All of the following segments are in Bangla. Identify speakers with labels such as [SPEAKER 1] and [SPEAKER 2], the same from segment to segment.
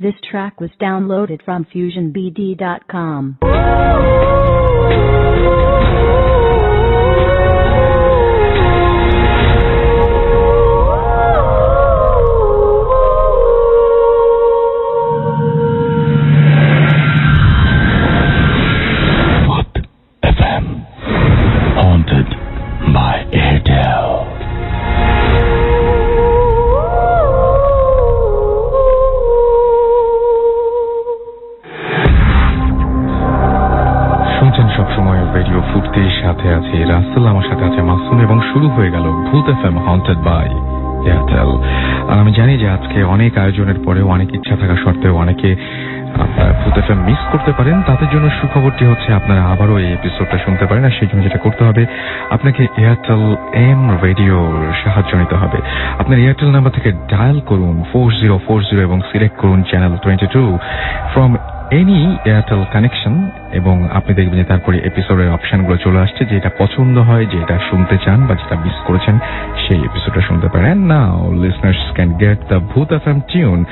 [SPEAKER 1] This track was downloaded from FusionBD.com.
[SPEAKER 2] শুরু হয়ে গেল ভূত এফএম হন্টেড বাই এয়ারটেল। আর আমি জানি যে আজকে অনেক আয়োজনের পরেও অনেক ইচ্ছা থাকা সত্ত্বেও অনেকে ভূত এফএম মিস করতে পারেন। তাদের জন্য সুখবরটি হচ্ছে আপনারা আবারও এই এপিসোডটা শুনতে পারেন। আর সেই জন্য যেটা করতে হবে, আপনাকে এয়ারটেল এম রেডিওর সাহায্য নিতে হবে। আপনার এয়ারটেল নাম্বার থেকে ডায়াল করুন 4040 এবং সিলেক্ট করুন channel 22 from any Airtel connection, এবং আপনি দেখবেন যে তারপরে এপিসোডের অপশনগুলো চলে আসছে। যেটা পছন্দ হয়, যেটা শুনতে চান বা যেটা মিস করেছেন, সেই এপিসোডটা শুনতে পারেন। নাও listeners can get the Bhoot FM tune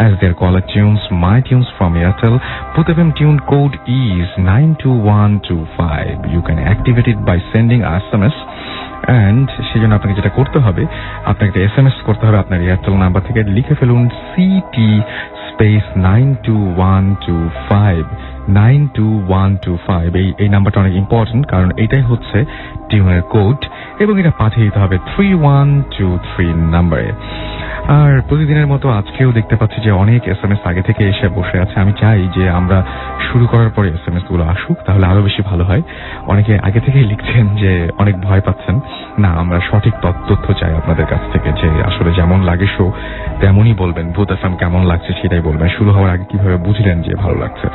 [SPEAKER 2] as their caller tunes, my tunes from Airtel. Bhoot FM tune code is 92125. You can activate it by sending SMS. And সেই জন্য আপনাকে যেটা করতে হবে, আপনাকে একটা SMS করতে হবে আপনার এয়ারটেল নাম্বার থেকে। লিখে ফেলুন CT স্পেস 92125 92125। এই নাম্বারটা অনেক ইম্পর্টেন্ট, কারণ এটাই হচ্ছে টিউনের কোড, এবং এটা পাঠিয়ে দিতে হবে 3123 নাম্বারে। আর প্রতিদিনের মতো আজকেও দেখতে পাচ্ছি যে অনেক SMS আগে থেকে এসে বসে আছে। আমি চাই যে আমরা শুরু করার পরে SMS গুলো আসুক, তাহলে আরো বেশি ভালো হয়। অনেকে আগে থেকেই লিখছেন যে অনেক ভয় পাচ্ছেন। না, আমরা সঠিক তথ্য চাই আপনাদের কাছ থেকে, যে আসলে যেমন লাগে শো তেমনই বলবেন। ভূত এফএম কেমন লাগছে সেটাই বলবেন। শুরু হওয়ার আগে কিভাবে বুঝলেন যে ভালো লাগছে।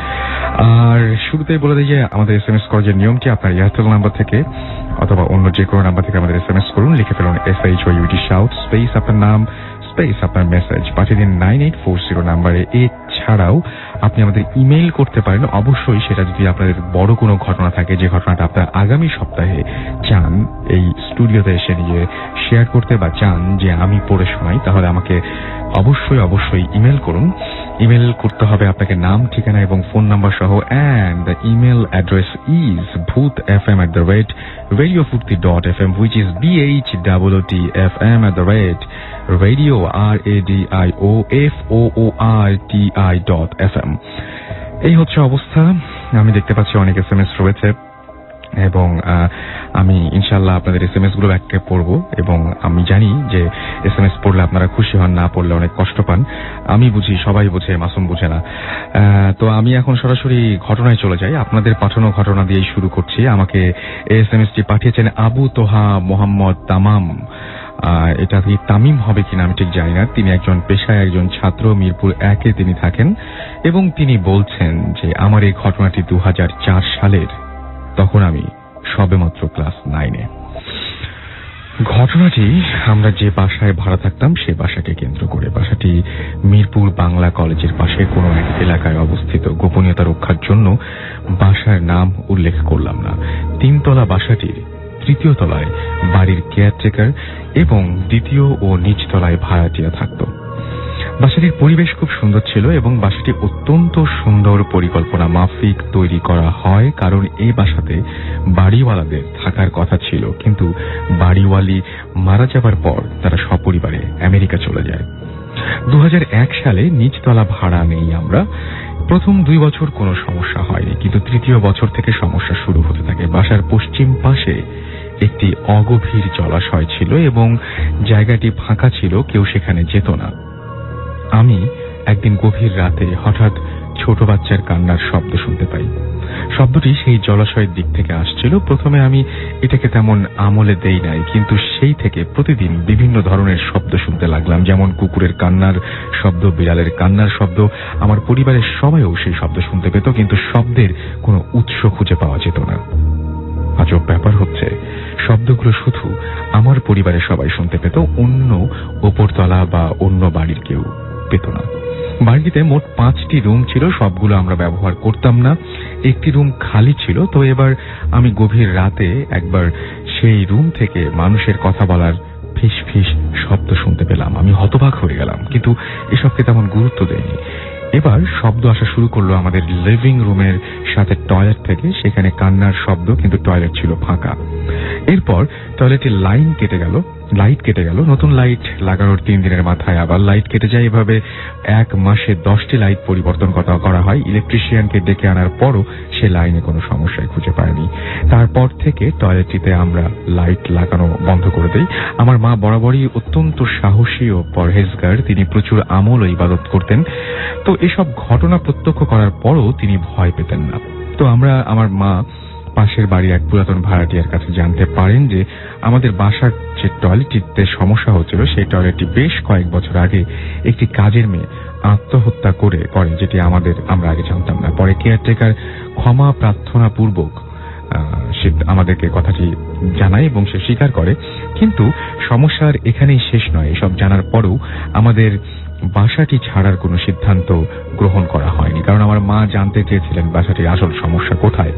[SPEAKER 2] আর শুরুতেই বলে দিই যে আমাদের SMS করার যে নিয়মটি, আপনার এয়ারটেল নাম্বার থেকে অথবা অন্য যে কোনো নাম্বার থেকে আমাদের SMS করুন। লিখে ফেলুন SHOUT শাউট স্পেস আপনার নাম স্পেস আপনার মেসেজ, পাঠিয়ে দিন 9840 নাম্বারে। এছাড়াও আপনি আমাদের ইমেইল করতে পারেন। অবশ্যই সেটা যদি আপনাদের বড় কোনো ঘটনা থাকে, যে ঘটনাটা আপনার আগামী সপ্তাহে চান এই স্টুডিওতে এসে নিয়ে শেয়ার করতে, বা চান যে আমি পড়ে শোনাই, তাহলে আমাকে অবশ্যই ইমেল করুন। ইমেল করতে হবে আপনাকে নাম, ঠিকানা এবং ফোন নাম্বার সহ। And the email address is bhootfm@radiofurti.fm, which is BHOOTFM@radio RADIOFOORTI.FM। এই হচ্ছে অবস্থা। আমি দেখতে পাচ্ছি অনেক SMS রয়েছে, এবং আমি ইনশাআল্লাহ আপনাদের SMS গুলো একটা পড়বো, এবং আমি জানি যে SMS পড়লে আপনারা খুশি হন, না পড়লে অনেক কষ্ট পান। আমি বুঝি, সবাই বোঝে, মাসুম বুঝে না। তো আমি এখন সরাসরি ঘটনায় চলে যাই। আপনাদের পাঠানো ঘটনা দিয়েই শুরু করছি। আমাকে SMSটি পাঠিয়েছেন আবু তোহা মোহাম্মদ তামাম। এটা কি তামিম হবে কিনা আমি ঠিক জানি না। তিনি একজন পেশায় একজন ছাত্র, মিরপুর 1-এ তিনি থাকেন, এবং তিনি বলছেন যে আমার এই ঘটনাটি 2004 সালের, তখন আমি সবেমাত্র ক্লাস 9-এ। ঘটনাটি আমরা যে বাসায় ভাড়া থাকতাম সে বাসাকে কেন্দ্র করে। বাসাটি মিরপুর বাংলা কলেজের পাশে কোনো এক এলাকায় অবস্থিত। গোপনীয়তা রক্ষার জন্য বাসার নাম উল্লেখ করলাম না। 3তলা বাসাটির 3য় তলায় বাড়ির কেয়ারটেকার এবং 2য় ও নিচতলায় ভাড়াটিয়া থাকত। বাসাটির পরিবেশ খুব সুন্দর ছিল, এবং বাসাটি অত্যন্ত সুন্দর পরিকল্পনা মাফিক তৈরি করা হয়, কারণ এই বাসাতে বাড়িওয়ালাদের থাকার কথা ছিল, কিন্তু বাড়িওয়ালি মারা যাবার পর তারা সপরিবারে আমেরিকা চলে যায়। 2001 সালে নিচতলা ভাড়া নেই আমরা। প্রথম 2 বছর কোনো সমস্যা হয়নি, কিন্তু 3য় বছর থেকে সমস্যা শুরু হতে থাকে। বাসার পশ্চিম পাশে একটি অগভীর জলাশয় ছিল, এবং জায়গাটি ফাঁকা ছিল, কেউ সেখানে যেত না। আমি একদিন গভীর রাতে হঠাৎ ছোট বাচ্চার কান্নার শব্দ শুনতে পাই। শব্দটি সেই জলাশয়ের দিক থেকে আসছিল। প্রথমে আমি এটাকে তেমন আমলে দেই নাই, কিন্তু সেই থেকে প্রতিদিন বিভিন্ন ধরনের শব্দ শুনতে লাগলাম, যেমন কুকুরের কান্নার শব্দ, বিড়ালের কান্নার শব্দ। আমার পরিবারের সবাইও সেই শব্দ শুনতে পেত, কিন্তু শব্দের কোনো উৎস খুঁজে পাওয়া যেত না। আজব ব্যাপার হচ্ছে, শব্দগুলো শুধু আমার পরিবারের সবাই শুনতে পেত, অন্য ওপরতলা বা অন্য বাড়ির কেউ পেত না। বাড়িতে মোট 5টি রুম ছিল, সবগুলো আমরা ব্যবহার করতাম না। একটি রুম খালি ছিল। তো এবার আমি গভীর রাতে একবার সেই রুম থেকে মানুষের কথা বলার ফিস ফিস শব্দ শুনতে পেলাম। আমি হতবাক হয়ে গেলাম, কিন্তু এসবকে তেমন গুরুত্ব দেইনি। এবার শব্দ আসা শুরু করলো আমাদের লিভিং রুমের সাথে টয়লেট থেকে। সেখানে কান্নার শব্দ, কিন্তু টয়লেট ছিল ফাঁকা। এরপর টয়লেটের লাইট কেটে গেল। নতুন লাইট লাগানোর 3 দিনের মাথায় আবার লাইট কেটে যায়। এভাবে 1 মাসে 10টি লাইট পরিবর্তন করা হয়। ইলেকট্রিশিয়ানকে ডেকে আনার পরও সে লাইনে কোনো সমস্যায় খুঁজে পায়নি। তারপর থেকে টয়লেটটিতে আমরা লাইট লাগানো বন্ধ করে দেই। আমার মা বরাবরই অত্যন্ত সাহসী ও পরহেজগার। তিনি প্রচুর আমল ও ইবাদত করতেন। তো এসব ঘটনা প্রত্যক্ষ করার পরও তিনি ভয় পেতেন না। তো আমার মা পাশের বাড়ির এক পুরাতন ভাড়াটিয়ার কাছে জানতে পারেন যে আমাদের বাসার যে টয়লেটটিতে সমস্যা হচ্ছিল, সেই টয়লেটটি বেশ কয়েক বছর আগে একটি কাজের মেয়ে আত্মহত্যা করে, যেটি আমরা আগে জানতাম না। পরে কেয়ারটেকার ক্ষমা প্রার্থনা পূর্বক সে আমাদেরকে কথাটি জানায় এবং সে স্বীকার করে। কিন্তু সমস্যার এখানেই শেষ নয়। এসব জানার পরেও আমাদের বাসাটি ছাড়ার কোনো সিদ্ধান্ত গ্রহণ করা হয়নি, কারণ আমার মা জানতে চেয়েছিলেন বাসাটির আসল সমস্যা কোথায়।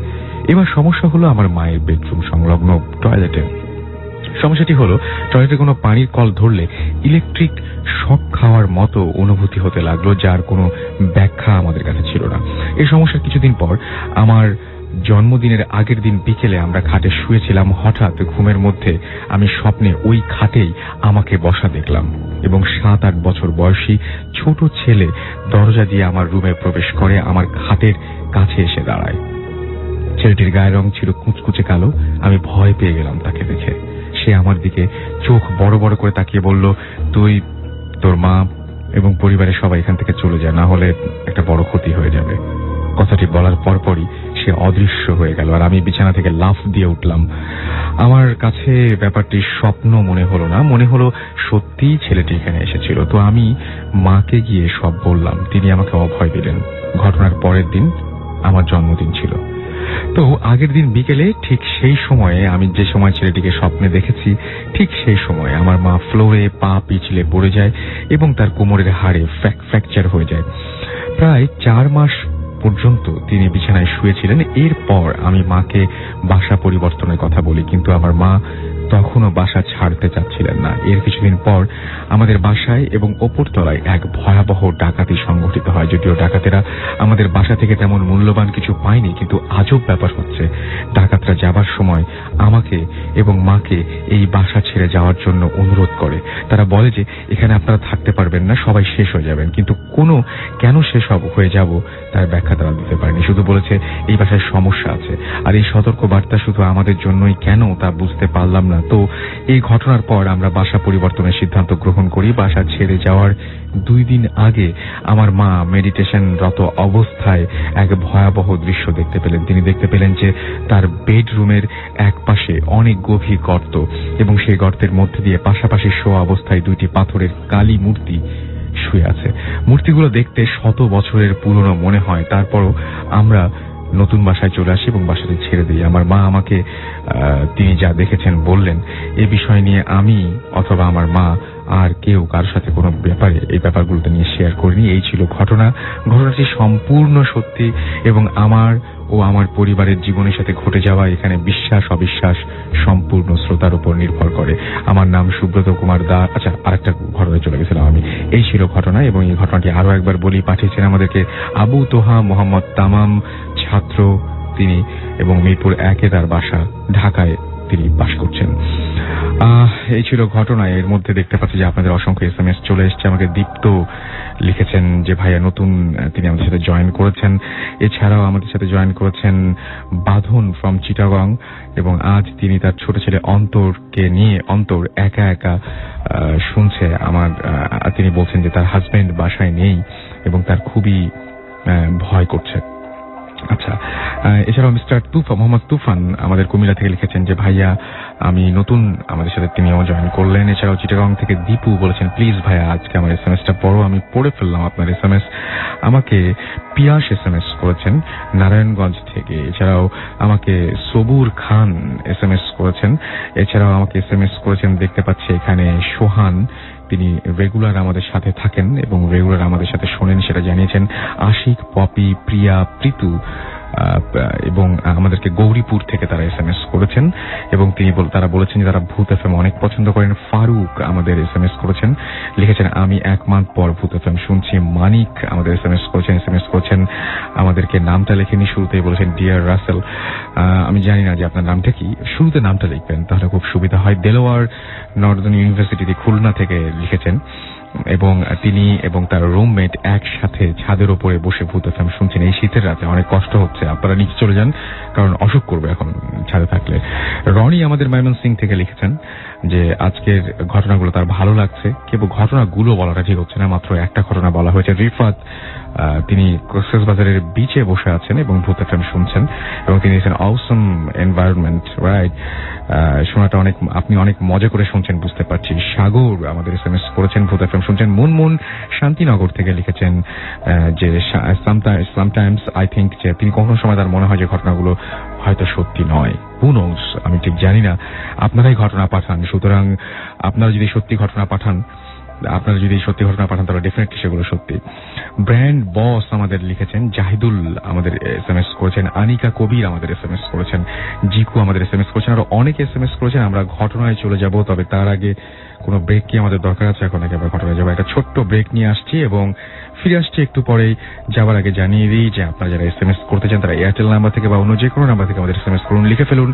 [SPEAKER 2] এবার সমস্যা হলো আমার মায়ের বেডরুম সংলগ্ন টয়লেটের। সমস্যাটি হলো টয়লেটে কোনো পানির কল ধরলে ইলেকট্রিক শক খাওয়ার মতো অনুভূতি হতে লাগলো, যার কোনো ব্যাখ্যা আমাদের কাছে ছিল না। এই সমস্যার কিছুদিন পর আমার জন্মদিনের আগের দিন বিকেলে আমরা খাটে শুয়েছিলাম। হঠাৎ ঘুমের মধ্যে আমি স্বপ্নে ওই খাটেই আমাকে বসা দেখলাম এবং 7-8 বছর বয়সী ছোট ছেলে দরজা দিয়ে আমার রুমে প্রবেশ করে আমার খাটের কাছে এসে দাঁড়ায়। ছেলেটির গায়ের রং ছিল কুচকুচে কালো। আমি ভয় পেয়ে গেলাম তাকে দেখে। সে আমার দিকে চোখ বড় বড় করে তাকিয়ে বলল, তুই, তোর মা এবং পরিবারের সবাই এখান থেকে চলে যায়, না হলে একটা বড় ক্ষতি হয়ে যাবে। কথাটি বলার পরপরই সে অদৃশ্য হয়ে গেল আর আমি বিছানা থেকে লাফ দিয়ে উঠলাম। আমার কাছে ব্যাপারটি স্বপ্ন মনে হলো না, মনে হলো সত্যিই ছেলেটি এখানে এসেছিল। তো আমি মাকে গিয়ে সব বললাম। তিনি আমাকে অভয় দিলেন। ঘটনার পরের দিন আমার জন্মদিন ছিল। তো আগের দিন বিকেলে ঠিক সেই সময়ে, আমি যে সময় ছেলেটিকে স্বপ্নে দেখেছি, ঠিক সেই সময়ে আমার মা ফ্লোরে পা পিছলে পড়ে যায় এবং তার কোমরের হাড়ে ফ্র্যাকচার হয়ে যায়। প্রায় 4 মাস পর্যন্ত তিনি বিছানায় শুয়েছিলেন। এরপর আমি মাকে বাসা পরিবর্তনের কথা বলি, কিন্তু আমার মা তখনও বাসা ছাড়তে চাচ্ছিলেন না। এর কিছুদিন পর আমাদের বাসায় এবং ওপরতলায় এক ভয়াবহ ডাকাতি সংঘটিত হয়। যদিও ডাকাতেরা আমাদের বাসা থেকে তেমন মূল্যবান কিছু পায়নি, কিন্তু আজব ব্যাপার হচ্ছে ডাকাতরা যাবার সময় আমাকে এবং মাকে এই বাসা ছেড়ে যাওয়ার জন্য অনুরোধ করে। তারা বলে যে এখানে আপনারা থাকতে পারবেন না, সবাই শেষ হয়ে যাবেন। কিন্তু কেন শেষ হয়ে যাব তার ব্যাখ্যা তারা দিতে পারেনি। শুধু বলেছে এই বাসায় সমস্যা আছে। আর এই সতর্ক বার্তা শুধু আমাদের জন্যই কেন তা বুঝতে পারলাম না। তো এই ঘটনার পর আমরা বাসা পরিবর্তনের সিদ্ধান্ত গ্রহণ করি। বাসা ছেড়ে যাওয়ার 2 দিন আগে আমার মা মেডিটেশনরত অবস্থায় এক ভয়াবহ দৃশ্য দেখতে পেলেন। তিনি দেখতে পেলেন যে তার বেডরুমের এক পাশে অনেক গভীর গর্ত এবং সেই গর্তের মধ্যে দিয়ে পাশাপাশি শোয়া অবস্থায় 2টি পাথরের কালী মূর্তি শুয়ে আছে। মূর্তিগুলো দেখতে 100 বছরের পুরনো মনে হয়। তারপরও আমরা নতুন বাসায় চলে আসি এবং বাসাটি ছেড়ে দিই। আমার মা আমাকে তিনি যা দেখেছেন বললেন। এই বিষয় নিয়ে আমি অথবা আমার মা আর কেউ কারোর সাথে কোনো এই ব্যাপারগুলোতে নিয়ে শেয়ার করিনি। এই ছিল ঘটনাটি সম্পূর্ণ সত্যি এবং আমার ও আমার পরিবারের জীবনের সাথে ঘটে যাওয়া এখানে বিশ্বাস অবিশ্বাস সম্পূর্ণ শ্রোতার উপর নির্ভর করে। আমার নাম সুব্রত কুমার দাস। আচ্ছা, আরেকটা ঘটনায় চলে গেছিলাম আমি। এই ছিল ঘটনা এবং এই ঘটনাটি আরো একবার বলি। পাঠিয়েছেন আমাদেরকে আবু তোহা মোহাম্মদ তামাম, ছাত্র তিনি, এবং মিরপুর 1-এ তার বাসা, ঢাকায় তিনি বাস করছেন। এই ছিল ঘটনা। এর মধ্যে দেখতে পাচ্ছি যে আপনাদের অসংখ্য SMS চলে এসছে। আমাকে দীপ্ত লিখেছেন যে ভাইয়া নতুন তিনি আমাদের সাথে জয়েন করেছেন। এছাড়াও আমাদের সাথে জয়েন করেছেন বাঁধন ফ্রম চিটাগং এবং আজ তিনি তার ছোট ছেলে অন্তরকে নিয়ে, অন্তর একা একা শুনছে তিনি বলছেন যে তার হাজবেন্ড বাসায় নেই এবং তার খুবই ভয় করছে। আচ্ছা, এছাড়াও মিস্টার মোহাম্মদ তুফান আমাদের কুমিল্লা থেকে লিখেছেন যে ভাইয়া আমি নতুন, আমাদের সাথে তিনিও জয়েন করলেন। এছাড়াও চিটাগং থেকে দীপু বলেছেন প্লিজ ভাইয়া আজকে আমার SMS-টা পড়ো। আমি পড়ে ফেললাম আপনার SMS। আমাকে পিয়াস SMS করেছেন নারায়ণগঞ্জ থেকে। এছাড়াও আমাকে সবুর খান SMS করেছেন। এছাড়াও আমাকে SMS করেছেন, দেখতে পাচ্ছি এখানে সোহান, তিনি রেগুলার আমাদের সাথে থাকেন এবং রেগুলার আমাদের সাথে শোনেন, সেটা জানিয়েছেন। আশিক, পপি, প্রিয়া, প্রীতু, এবং আমাদেরকে গৌরীপুর থেকে তারা SMS করেছেন এবং তারা বলেছেন যে তারা ভূত FM অনেক পছন্দ করেন। ফারুক আমাদের SMS করেছেন, লিখেছেন আমি 1 মান্থ পর ভূত FM শুনছি। মানিক আমাদের SMS করেছেন আমাদেরকে নামটা লেখেনি, শুরুতেই বলেছেন ডিয়ার রাসেল। আমি জানি না যে আপনার নামটা কি, শুরুতে নামটা লিখবেন তাহলে খুব সুবিধা হয়। দেলোয়ার নর্দার্ন ইউনিভার্সিটি খুলনা থেকে লিখেছেন এবং তিনি এবং তার রুমমেট একসাথে ছাদের উপরে বসে ভূত FM শুনছেন এই শীতের রাতে। অনেক কষ্ট হচ্ছে, আপনারা নিচে চলে যান কারণ অসুখ করবে এখন ছাদে থাকলে। রনি আমাদের ময়মনসিং থেকে লিখেছেন যে আজকের ঘটনাগুলো তার ভালো লাগছে, কেবল ঘটনাগুলো বলাটা ঠিক হচ্ছে না, মাত্র একটা ঘটনা বলা হয়েছে। রিফাত তিনি কক্সবাজারের বিচে বসে আছেন এবং ভূত FM শুনছেন এবং তিনি লিখেছেন অসম এনভায়রনমেন্ট, রাইট, শোনাটা আপনি অনেক মজা করে শুনছেন বুঝতে পারছি। সাগর আমাদের SMS করেছেন ভূত FM শুনছেন। মুনমুন শান্তিনগর থেকে লিখেছেন যে সামটাইমস আই থিঙ্ক যে তিনি কখনো সময় তার মনে হয় যে ঘটনাগুলো হয়তো সত্যি নয়। হু নোস, আমি ঠিক জানি না, আপনারাই ঘটনা পাঠান। সুতরাং আপনারা যদি সত্যি ঘটনা পাঠান তাহলে ডেফিনেটলি সেগুলো সত্যি। ব্র্যান্ড বস আমাদের লিখেছেন। জাহিদুল আমাদের SMS করেছেন। আনিকা কবির আমাদের SMS করেছেন। জিকু আমাদের SMS করেছেন। আরো অনেকে SMS করেছেন। আমরা ঘটনায় চলে যাব, তবে তার আগে কোনো ব্রেক কি আমাদের দরকার আছে? এখন আগে আমরা ঘটনায় যাবো, একটা ছোট্ট ব্রেক নিয়ে আসছি এবং ফিরে আসছি একটু পরেই। যাবার আগে জানিয়ে দিই যে আপনারা যারা SMS করতে চান তারা এয়ারটেল নাম্বার থেকে বা অন্য যে কোনো নাম্বার থেকে আমাদের SMS করুন। লিখে ফেলুন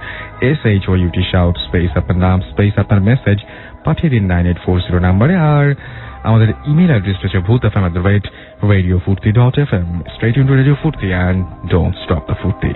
[SPEAKER 2] SHOUT শাউট স্পেস আপনার নাম স্পেস আপনার মেসেজ, পাঠিয়ে দিন 9840 নাম্বারে। আর আমাদের ইমেল অ্যাড্রেস হচ্ছে bhutfm@radiofurti.fm। Stay tuned to Radio Furti and don't stop the Furti.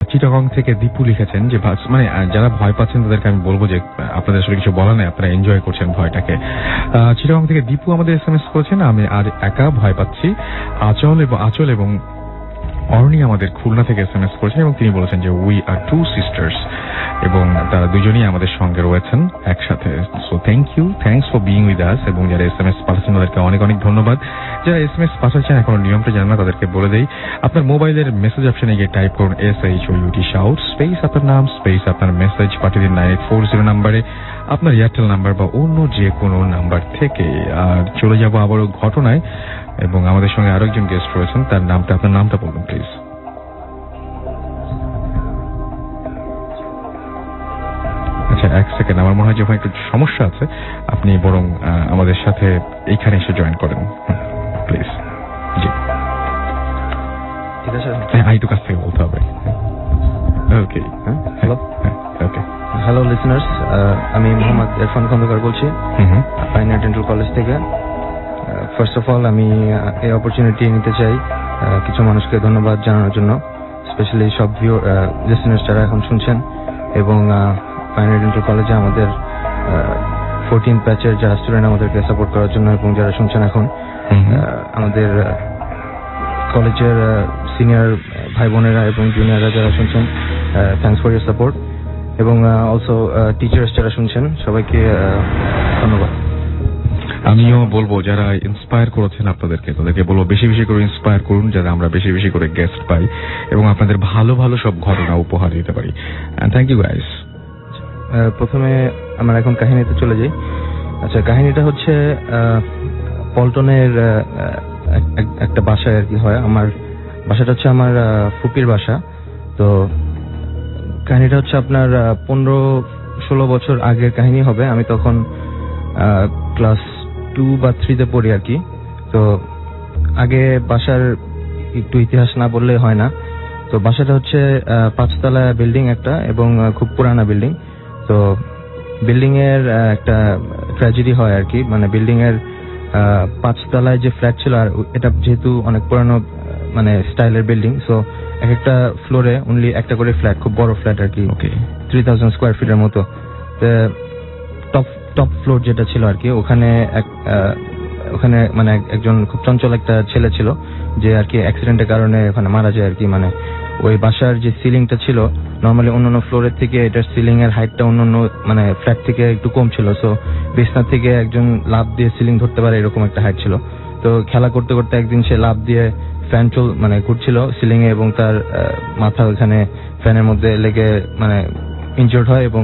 [SPEAKER 2] Chittagong থেকে দীপু লিখেছেন যে মানে যারা ভয় পাচ্ছেন তাদেরকে আমি বলবো যে আপনাদের আসলে কিছু বলা নেই, আপনারা এনজয় করছেন ভয়টাকে। চিটাগং থেকে দীপু আমাদের SMS করেছেন, আমি আর একা ভয় পাচ্ছি। আচল এবং অর্ণি আমাদের খুলনা থেকে SMS করেছেন এবং তিনি বলেছেন যে উই আর টু সিস্টার্স, এবং তারা দুজনেই আমাদের সঙ্গে রয়েছেন একসাথে। So thanks for being with us. এবং যারা SMS পাঠাচ্ছেন তাদেরকে অনেক অনেক ধন্যবাদ। যারা SMS পাঠাচ্ছেন এখন নিয়মটা জানেন না, তাদেরকে বলে দেই, আপনার মোবাইলের মেসেজ অপশনে গিয়ে টাইপ করুন SHOUT শাউট স্পেস আপনার নাম স্পেস আপনার মেসেজ পাঠিয়ে দিন 9840 নাম্বারে, আপনার এয়ারটেল নাম্বার বা অন্য যে কোনো নাম্বার থেকে। আর চলে যাব আবারও ঘটনায়, এবং আমাদের সঙ্গে আরো একজন গেস্ট রয়েছেন, তার নামটা আপনার নামটা বলুন প্লিজ। আচ্ছা, এক সেকেন্ড, আমার মনে হয় যে একটু সমস্যা আছে, আপনি বরং আমাদের সাথে এইখানে এসে জয়েন করেন প্লিজ। জি
[SPEAKER 3] ঠিক আছে,
[SPEAKER 2] আইটু কাছ থেকে বলতে হবে। ওকে,
[SPEAKER 3] হ্যালো
[SPEAKER 2] ওকে,
[SPEAKER 3] হ্যালো লিসনার্স, আমি মোহাম্মদ ইরফান খন্দকার বলছি পাইনিয়ার ডেন্টাল কলেজ থেকে। ফার্স্ট অফ অল আমি এই অপরচুনিটি নিতে চাই কিছু মানুষকে ধন্যবাদ জানানোর জন্য, স্পেশালি সব লিসনার্স যারা এখন শুনছেন, এবং পাইনিয়ার ডেন্টাল কলেজে আমাদের 14th ব্যাচের যারা স্টুডেন্ট আমাদেরকে সাপোর্ট করার জন্য, এবং যারা শুনছেন এখন আমাদের কলেজের সিনিয়র ভাই বোনেরা এবং জুনিয়ররা যারা শুনছেন, থ্যাঙ্কস ফর ইউর সাপোর্ট। এবং অলসো টিচার্স যারা শুনছেন সবাইকে ধন্যবাদ।
[SPEAKER 2] আমিও বলবো যারা ইন্সপায়ার করেছেন আপনাদেরকে, তাদেরকে বলবো বেশি বেশি করে ইন্সপায়ার করুন, যাতে আমরা বেশি বেশি করে গেস্ট পাই এবং আপনাদের ভালো ভালো সব ঘটনা উপহার দিতে পারি। Thank you guys.
[SPEAKER 3] প্রথমে আমরা এখন কাহিনীতে চলে যাই। আচ্ছা, কাহিনীটা হচ্ছে পল্টনের একটা বাসায় আর কি হয়। আমার বাসাটা হচ্ছে আমার ফুপির বাসা। তো কাহিনীটা হচ্ছে আপনার 15-16 বছর আগের কাহিনী হবে। আমি তখন ক্লাস 2 বা 3-তে পড়ি আর কি। তো আগে বাসার একটু ইতিহাস না বললে হয় না। তো বাসাটা হচ্ছে 5তলা বিল্ডিং একটা, এবং খুব পুরানা বিল্ডিং। তো বিল্ডিং এর একটা ট্র্যাজেডি হয় আর কি, মানে বিল্ডিং এর 5তলায় যে ফ্ল্যাট ছিল, আর এটা যেহেতু অনেক পুরানো মানে স্টাইলের বিল্ডিং, সো এক একটা ফ্লোরে অনলি একটা করে ফ্ল্যাট, খুব বড় ফ্ল্যাট আর কি, 3000 স্কোয়ার ফিটের মতো। টপ ফ্লোর যেটা ছিল আর কি, ওখানে মানে একজন খুব চঞ্চল একটা ছেলে ছিল যে আর কি অ্যাক্সিডেন্টের কারণে ওখানে মারা যায় আর কি। মানে ওই বাসার যে সিলিংটা ছিল নর্মালি অন্যান্য ফ্লোরের থেকে এটার সিলিং এর হাইটটা অন্যান্য মানে ফ্ল্যাট থেকে একটু কম ছিল। সো বিছনা থেকে একজন লাফ দিয়ে সিলিং ধরতে পারে এরকম একটা হাইট ছিল। তো খেলা করতে করতে একদিন সে লাফ দিয়ে ফ্যান মানে ঘুরছিল সিলিং এ, এবং তার মাথা ওখানে ফ্যানের মধ্যে লেগে মানে ইনজুর্ড হয় এবং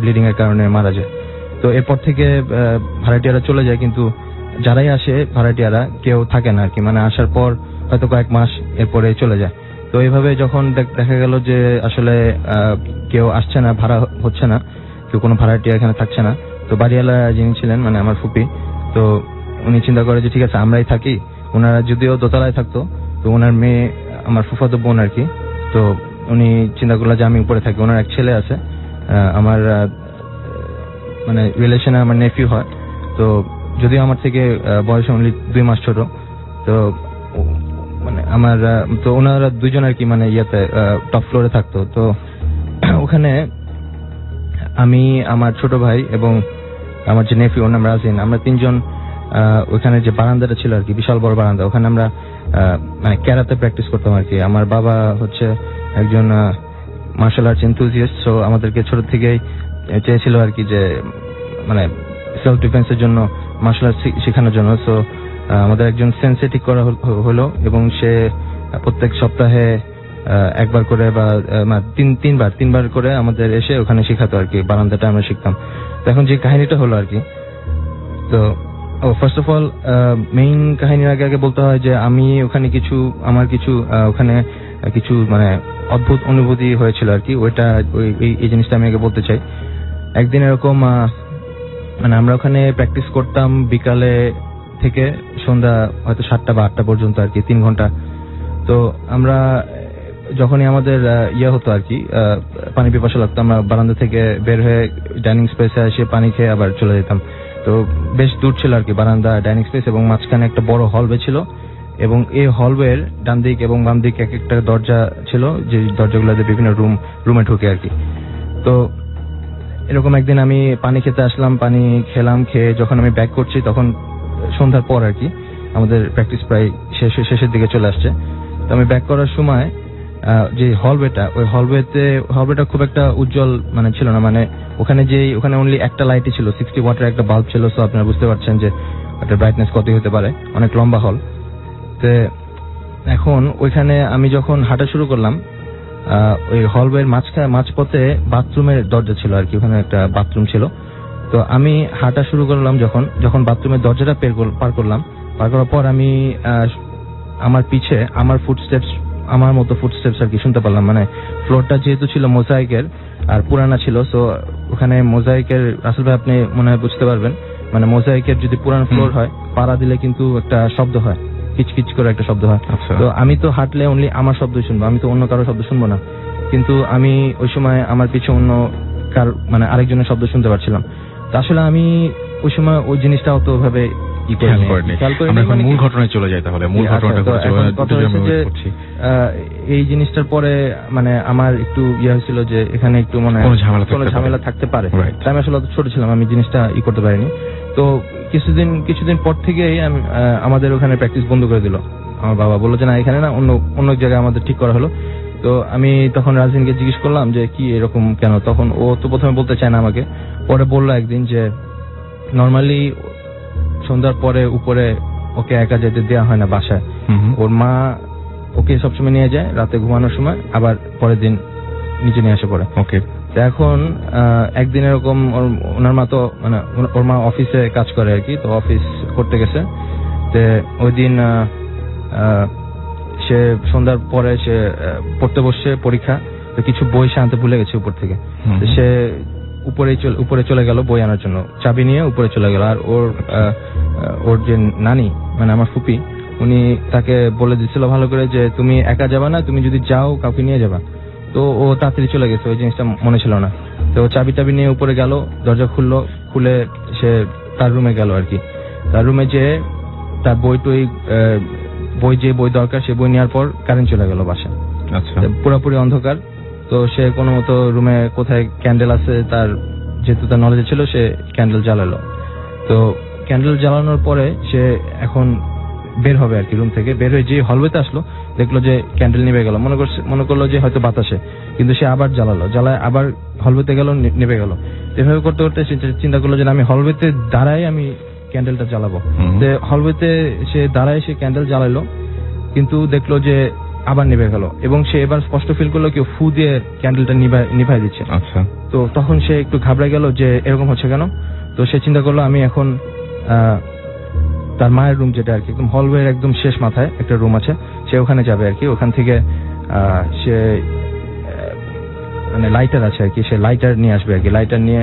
[SPEAKER 3] ব্লিডিং এর কারণে মারা যায়। তো এরপর থেকে ভাড়াটিয়ারা চলে যায়, কিন্তু যারাই আসে ভাড়াটিয়ারা কেউ থাকে না আর কি। মানে আসার পর হয়তো কয়েক মাস এরপরে চলে যায়। তো এইভাবে যখন দেখা গেল যে আসলে কেউ আসছে না, ভাড়া হচ্ছে না, কেউ কোনো ভাড়াটিয়া এখানে থাকছে না, তো বাড়িওয়ালা যিনি ছিলেন মানে আমার ফুপি, তো উনি চিন্তা করে যে ঠিক আছে আমরাই থাকি। ওনারা যদিও দোতলায় থাকতো, তো ওনার মেয়ে আমার ফুফাতো বোন আর কি, তো উনি চিন্তা করলো যে আমি উপরে থাকি। ওনার এক ছেলে আছে, আমার মানে রিলেশনে আমার নেফিউ হয়, তো যদিও আমার থেকে বয়সে অনলি 2 মাস ছোট। তো মানে আমার তো ওনারা দুইজন আর কি মানে ইয়েতে টপ ফ্লোরে থাকতো। তো ওখানে আমি, আমার ছোট ভাই এবং আমার যে নেফিউ ওর নাম রাজিন, আমরা 3জন ওখানে যে বারান্দাটা ছিল আর কি, বিশাল বড় বারান্দা, ওখানে আমরা মানে ক্যারাতে প্র্যাকটিস করতাম আর কি। আমার বাবা হচ্ছে একজন মার্শাল আর্টস এনথুজিয়াস্ট, সো আমাদেরকে ছোট থেকেই চেয়েছিল আর কি যে মানে সেলফ ডিফেন্সের জন্য মার্শাল আর্ট শেখানোর জন্য। সো আমাদের একজন সেন্সে ঠিক করা হলো, এবং সে প্রত্যেক সপ্তাহে একবার করে বা তিনবার করে আমাদের এসে ওখানে শেখাতো আর কি, বারান্দাটা আমরা শিখতাম। তো এখন যে কাহিনীটা হলো আর কি, তো ফার্স্ট অফ অল মেইন কাহিনীর আগে বলতে হয় যে আমি ওখানে আমার কিছু ওখানে কিছু মানে অদ্ভুত অনুভূতি হয়েছিল আর কি। ওইটা এই জিনিসটা আমি আগে বলতে চাই। একদিন এরকম মানে আমরা ওখানে প্র্যাকটিস করতাম বিকালে থেকে সন্ধ্যা হয়তো 7টা বা 8টা পর্যন্ত আর কি, 3 ঘন্টা। তো আমরা যখনই আমাদের হতো আর কি, পানি পিপাসা লাগতো, আমরা বারান্দা থেকে বের হয়ে ডাইনিং স্পেসে এসে পানি খেয়ে আবার চলে যেতাম। তো বেশ দূর ছিল আর কি বারান্দা, ডাইনিং স্পেস, এবং মাঝখানে একটা বড় হলওয়ে ছিল, এবং এই হলওয়ের ডান দিক এবং বাম দিক এক একটা দরজা ছিল, যে দরজাগুলোতে বিভিন্ন রুমে ঢুকে আর কি। তো এরকম একদিন আমি পানি খেতে আসলাম, পানি খেলাম, খেয়ে যখন আমি ব্যাক করছি তখন সন্ধ্যার পর আর কি, আমাদের প্র্যাকটিস প্রায় শেষের দিকে চলে আসছে। তো আমি ব্যাক করার সময় যে হলওয়েটা, ওই হলওয়েটা খুব একটা উজ্জ্বল মানে ছিল না, মানে ওখানে অনলি একটা লাইটই ছিল, 60 ওয়াটের একটা বাল্ব ছিল। সো আপনারা বুঝতে পারছেন যে একটা ব্রাইটনেস কত হতে পারে, অনেক লম্বা হল। তো এখন ওইখানে আমি যখন হাঁটা শুরু করলাম, ওই হলওয়ের মাঝপথে বাথরুমের দরজা ছিল আর কি, ওখানে একটা বাথরুম ছিল। তো আমি হাঁটা শুরু করলাম, যখন বাথরুমের দরজাটা পার করার পর আমি আমার পিছে আমার মতো ফুটস্টেপস আর কি শুনতে পারলাম। মানে ফ্লোরটা যেহেতু ছিল মোজাইকের আর পুরানা ছিল, সো ওখানে মোজাইকের, আসলে ভাই আপনি মনে হয় বুঝতে পারবেন, মানে মোজাইকের যদি পুরান ফ্লোর হয়, পাড়া দিলে কিন্তু একটা শব্দ হয়, কিচকিচ করে একটা শব্দ হয়। তো আমি তো হাঁটলে অনলি আমার শব্দই শুনবো, আমি তো অন্য কারো শব্দ শুনবো না। কিন্তু আমি ওই সময় আমার পিছে অন্য মানে আরেকজনের শব্দ শুনতে পারছিলাম। তো আসলে আমি ওই সময় ওই জিনিসটা অত ভাবে
[SPEAKER 2] মূল ঘটনায় চলে যায়। তাহলে মূল ঘটনাটা
[SPEAKER 3] এই জিনিসটার পরে মানে আমার একটু হয়েছিল যে এখানে একটু মানে কোনো ঝামেলা থাকতে পারে। আমি আসলে ছোট ছিলাম, আমি জিনিসটা করতে পারিনি। তো কিছুদিন পর থেকেই আমাদের ওখানে প্র্যাকটিস বন্ধ করে দিল। আমার বাবা বললো যে না, এখানে না, অন্য জায়গায় আমাদের ঠিক করা হলো। তো আমি তখন রাজদিনকে জিজ্ঞেস করলাম যে কি এরকম কেন। তখন ও তো প্রথমে বলতে চায় না আমাকে, পরে বললো একদিন যে নর্মালি সন্ধ্যার পরে উপরে ওকে একা যেতে দেওয়া হয় না বাসায়। ওর মা ওকে সবসময় নিয়ে যায় রাতে ঘুমানোর সময়, আবার পরের দিন নিচে নিয়ে আসে পরে। ওকে, এখন একদিন এরকম ওনার মা তো মানে ওর মা অফিসে কাজ করে আর কি, তো অফিস করতে গেছে। তো ওই দিন সে সন্ধ্যার পরে সে পড়তে বসছে, পরীক্ষা, তো কিছু বই সে আনতে ভুলে গেছে উপর থেকে। সে উপরে চলে গেল বই আনার জন্য, চাবি নিয়ে উপরে চলে গেল। আর ওর যে নানি, মানে আমার ফুপি, উনি তাকে বলে দিচ্ছিল ভালো করে যে তুমি একা যাবা না, তুমি যদি যাও কাউকে নিয়ে যাবা। তো ও তাড়াতাড়ি চলে গেছে, ওই জিনিসটা মনে ছিল না। তো চাবি নিয়ে উপরে গেল, দরজা খুলে সে তার রুমে গেল আর কি। তার রুমে যে তার যে বই দরকার সে বই নেওয়ার পর কারেন্ট চলে গেল বাসায়। আচ্ছা, পুরোপুরি অন্ধকার। তো সে কোনো মতো রুমে কোথায় ক্যান্ডেল আছে, তার যেহেতু তার নলেজে ছিল, সে ক্যান্ডেল জ্বালালো। তো ক্যান্ডেল জ্বালানোর পরে সে এখন বের হবে আর কি, রুম থেকে বের হয়ে যে হলওয়েতে আসলো, দেখলো যে ক্যান্ডেল নিভে গেল। মনে করলো যে হয়তো বাতাসে, কিন্তু সে আবার জ্বালায় আবার হলওয়েতে গেল, নিভে গেল। এভাবে করতে করতে সে চিন্তা করলো যে আমি হলওয়েতে দাঁড়াই আমি ক্যান্ডেলটা জ্বালাবো। হলওয়েতে সে দাঁড়ায় সে ক্যান্ডেল জ্বালালো, কিন্তু দেখলো যে আবার নিভে গেল, এবং সে এবার স্পষ্ট ফিল করলো কেউ ফু দিয়ে ক্যান্ডেলটা নিভাই দিচ্ছে। আচ্ছা, তো তখন সে একটু ঘাবড়ে গেল যে এরকম হচ্ছে কেন। তো সে চিন্তা করলো আমি এখন তার মায়ের রুম, যেটা আর কি একদম হলওয়ের একদম শেষ মাথায় একটা রুম আছে, সে ওখানে যাবে আর কি। ওখান থেকে সে মানে লাইটার আছে আর কি, সে লাইটার নিয়ে আসবে আর কি, লাইটার নিয়ে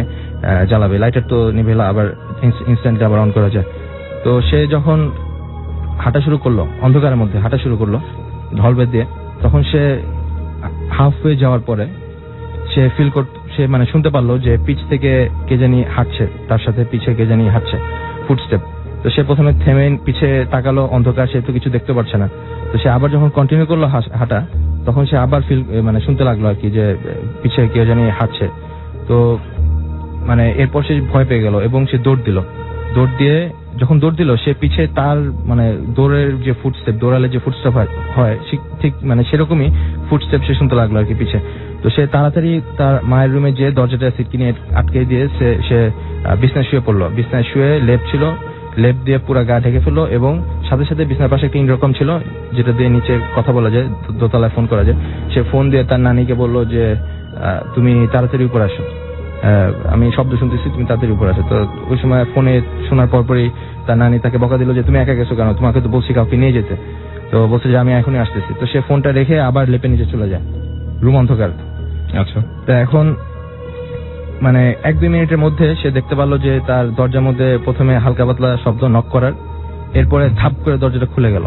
[SPEAKER 3] জ্বালাবে। লাইটার তো নিভে আবার ইনস্ট্যান্ট আবার অন করা যায়। তো সে যখন হাঁটা শুরু করলো, অন্ধকারের মধ্যে হাঁটা শুরু করলো হলওয়ে দিয়ে, তখন সে হাফওয়ে যাওয়ার পরে সে মানে শুনতে পারলো যে পিছ থেকে কে জানি হাঁটছে, তার সাথে পিছে কে জানি হাঁটছে, ফুটস্টেপ। তো সে প্রথমে থেমে পিছে তাকালো, অন্ধকার, সে তো কিছু দেখতে পারছে না। তো সে আবার যখন কন্টিনিউ করলো হাঁটা, তখন সে আবার মানে শুনতে লাগলো আর কি যে পিছে কে জানি হাঁটছে। তো মানে এরপর সে ভয় পেয়ে গেল এবং সে দৌড় দিল। সে পিছে তার মানে দৌড়ের যে ফুটস্টেপ, দৌড়ালে যে ফুটস্টেপ হয় ঠিক মানে সেরকমই ফুটস্টেপ সে শুনতে লাগলো আর কি পিছে। তো সে তাড়াতাড়ি তার মায়ের রুমে যে দরজাটা সিটকি নিয়ে আটকে দিয়ে সে বিছনায় শুয়ে পড়লো। বিছনায় শুয়ে লেপ ছিল, লেপ দিয়ে পুরো গা ঢেকে ফেললো, এবং সাথে সাথে বিছনার পাশে একটা ইন্টারকম ছিল যেটা দিয়ে নিচে কথা বলা যায়, দোতলায় ফোন করা যায়। সে ফোন দিয়ে তার নানিকে বললো যে তুমি তাড়াতাড়ি উপরে আসো, আমি শব্দ শুনতেছি, তুমি তাড়াতাড়ি উপরে আসো। তো ওই সময় ফোনে শোনার পরপরই তার নানি তাকে বকা দিল যে তুমি একা গেছো কেন, তোমাকে তো বলছি কাউকে নিয়ে যেতে। তো বলছে যে আমি এখনই আসতেছি। তো সে ফোনটা রেখে আবার লেপে নিচে চলে যায়, রুম অন্ধকার। আচ্ছা, তো এখন মানে 1-2 মিনিটের মধ্যে সে দেখতে পারলো যে তার দরজার মধ্যে প্রথমে হালকা পাতলা শব্দ নক করার, এরপরে ধাপ করে দরজাটা খুলে গেল।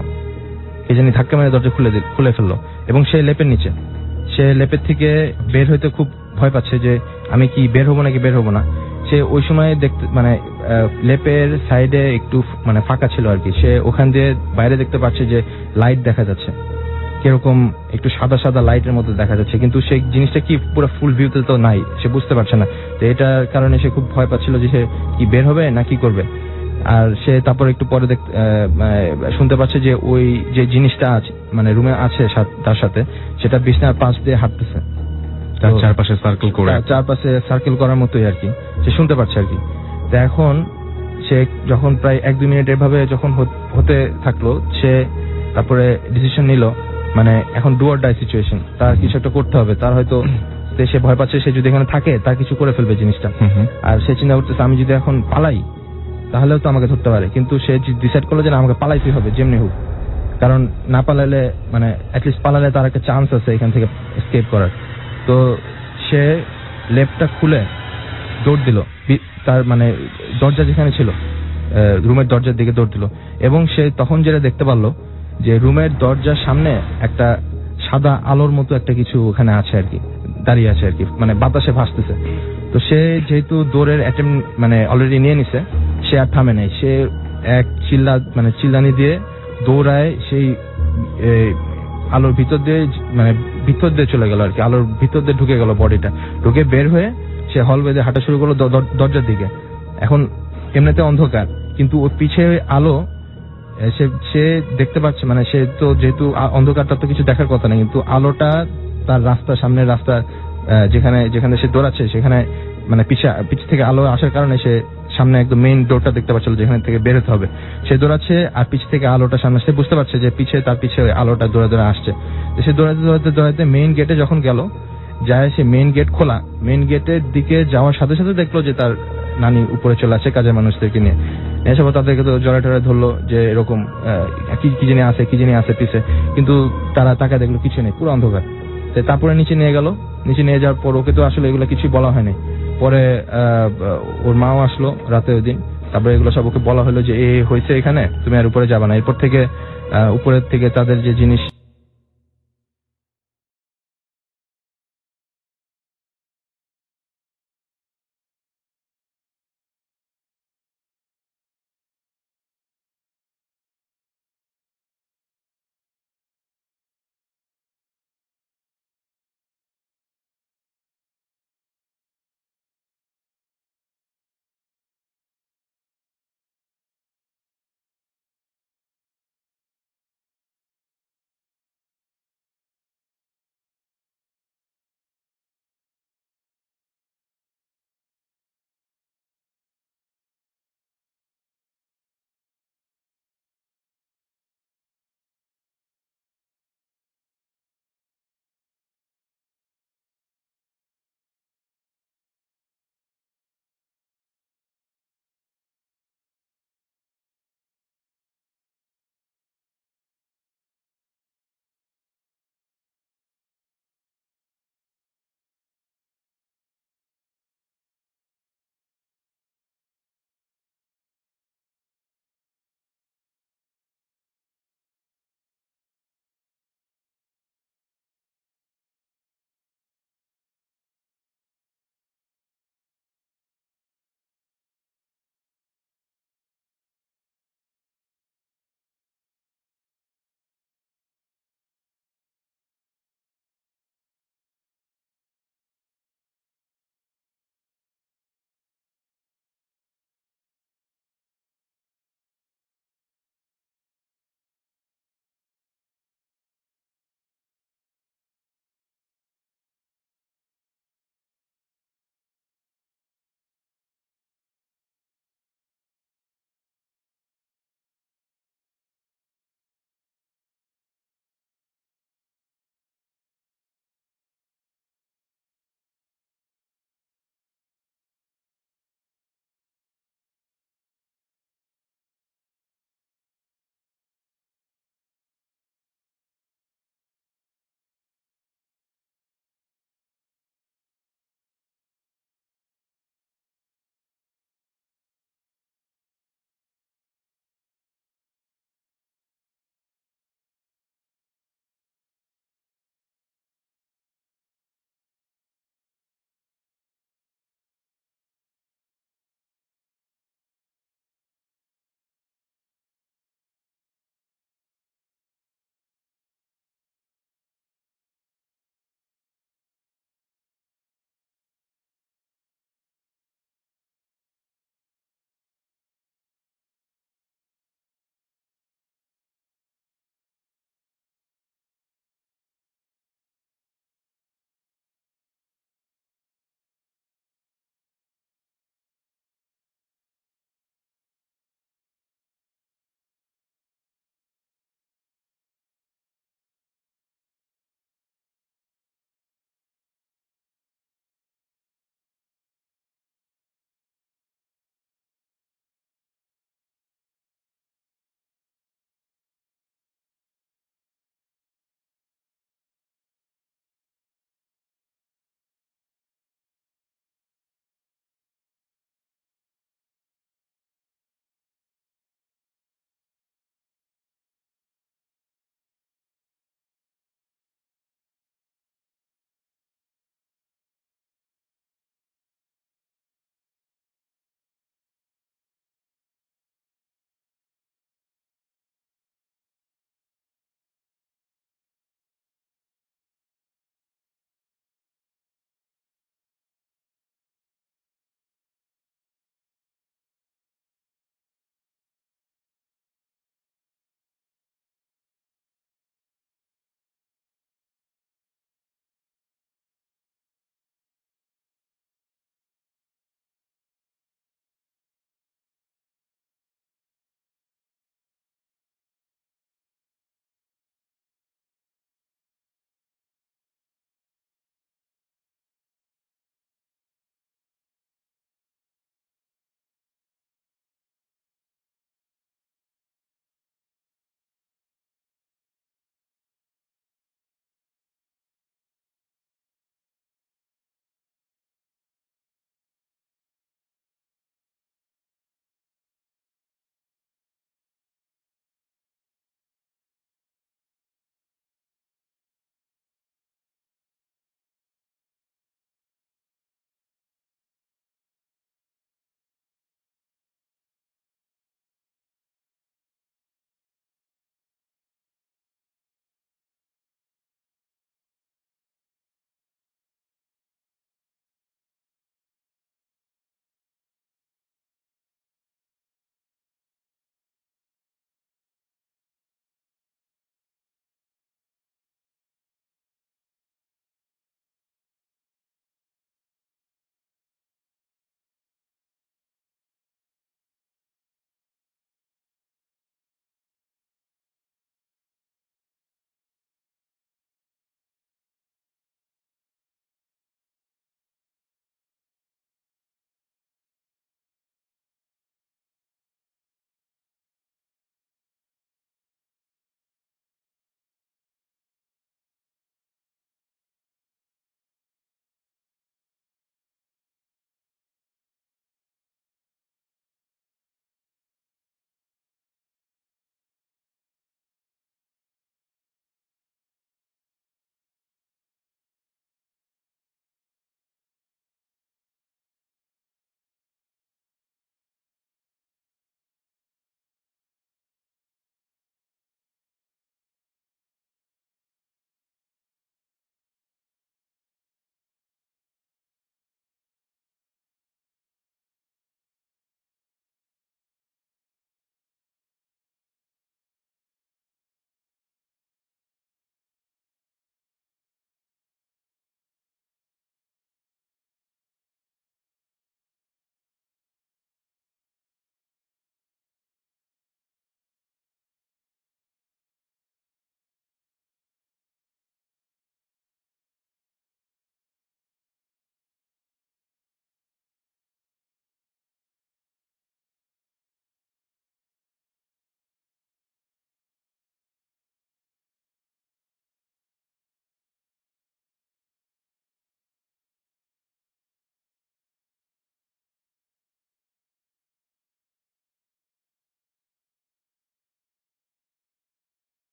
[SPEAKER 3] কে জানি ধাক্কা মেরে দরজা খুলে ফেললো, এবং সে লেপের নিচে, সে লেপের থেকে বের হইতে খুব ভয় পাচ্ছে যে আমি কি বের হবো নাকি বের হবো না। সে ওই সময় দেখতে মানে লেপের সাইডে একটু মানে ফাঁকা ছিল আর কি, সে ওখান দিয়ে বাইরে দেখতে পাচ্ছে যে লাইট দেখা যাচ্ছে, কিরকম একটু সাদা সাদা লাইটের মতো দেখা যাচ্ছে, কিন্তু সেই জিনিসটা কি পুরো ফুল ভিউতে তো নাই, সে বুঝতে পারছে না। তো এটার কারণে সে খুব ভয় পাচ্ছিল যে সে কি বের হবে না কি করবে। আর সে তারপর একটু পরে শুনতে পাচ্ছে যে ওই যে জিনিসটা আছে মানে রুমে আছে তার সাথে, সেটা বিছানার পাশ দিয়ে হাঁটতেছে,
[SPEAKER 2] তার চারপাশে
[SPEAKER 3] সার্কেল করার মতোই আর কি, সে শুনতে পাচ্ছে আর কি। তো এখন সে যখন প্রায় 1-2 মিনিট এভাবে যখন হতে থাকলো, সে তারপরে ডিসিশন নিল মানে এখন ডু অর ডাই সিচুয়েশন, তার কিছু একটা করতে হবে। তার হয়তো সে ভয় পাচ্ছে সে যদি এখানে থাকে তার কিছু করে ফেলবে জিনিসটা। আর সে চিন্তা করতেছে আমি যদি এখন পালাই তাহলেও তো আমাকে ধরতে পারে, কিন্তু সে ডিসাইড করলো যে না, আমাকে পালাইতে হবে যেমনি হোক, কারণ না পালালে মানে অ্যাটলিস্ট পালালে তার একটা চান্স আছে এখান থেকে এসকেপ করার। তো সে লেফটটা খুলে দৌড় দিল, তার মানে দরজা যেখানে ছিল রুমের দরজার দিকে দৌড় দিল, এবং সে তখন যেটা দেখতে পারলো যে রুমের দরজার সামনে একটা সাদা আলোর মতো একটা কিছু ওখানে আছে আর কি, দাঁড়িয়ে আছে আর কি, মানে বাতাসে ভাসতেছে। তো সে যেহেতু দৌড়ের অ্যাটেম্প মানে অলরেডি নিয়ে নিছে, সে আর থামে নাই, সে এক চিল্লানি দিয়ে দৌড়ায় সেই আলোর ভিতর দিয়ে মানে ভিতর দিয়ে চলে গেল আর কি, আলোর ভিতর দিয়ে ঢুকে গেল বডিটা, ঢুকে বের হয়ে সে হল বেঁধে হাঁটা শুরু করলো দরজার দিকে। এখন এমনিতে অন্ধকার, কিন্তু ওর পিছে আলো, সে দেখতে পাচ্ছে, মানে সে তো যেহেতু অন্ধকারটা তো কিছু দেখার কথা না, কিন্তু আলোটা তার রাস্তা, সামনের রাস্তা যেখানে সে দৌড়াচ্ছে সেখানে মানে পিছ থেকে আলো আসার কারণে সে সামনে একদম মেইন ডোরটা দেখতে পাচ্ছিল যেখানে থেকে বের হতে হবে। সে দৌড়াচ্ছে আর পিছ থেকে আলোটা সামনে, সে বুঝতে পারছে যে তার পিছে আলোটা দৌড়ে আসছে। সে দৌড়াতে মেইন গেটে যখন গেল, যায় সে মেইন গেট খোলা, মেইন গেটের দিকে যাওয়ার সাথে সাথে দেখলো যে তার নানি উপরে চলে আসে কাজের মানুষদেরকে নিয়ে। এসব তাদেরকে তো জড়ায় টড়ায় ধরলো যে এরকম কি জানি আছে পিছে, কিন্তু তারা তাকে দেখলো কিছু নেই, পুরো অন্ধকার। তারপরে নিচে নিয়ে গেল, নিচে নিয়ে যাওয়ার পর ওকে তো আসলে এগুলো কিছুই বলা হয়নি। পরে ওর মাও আসলো রাতে ওই দিন, তারপরে এগুলো সব ওকে বলা হলো যে হয়েছে এখানে, তুমি আর উপরে যাবে না। এরপর থেকে উপরের থেকে তাদের যে জিনিস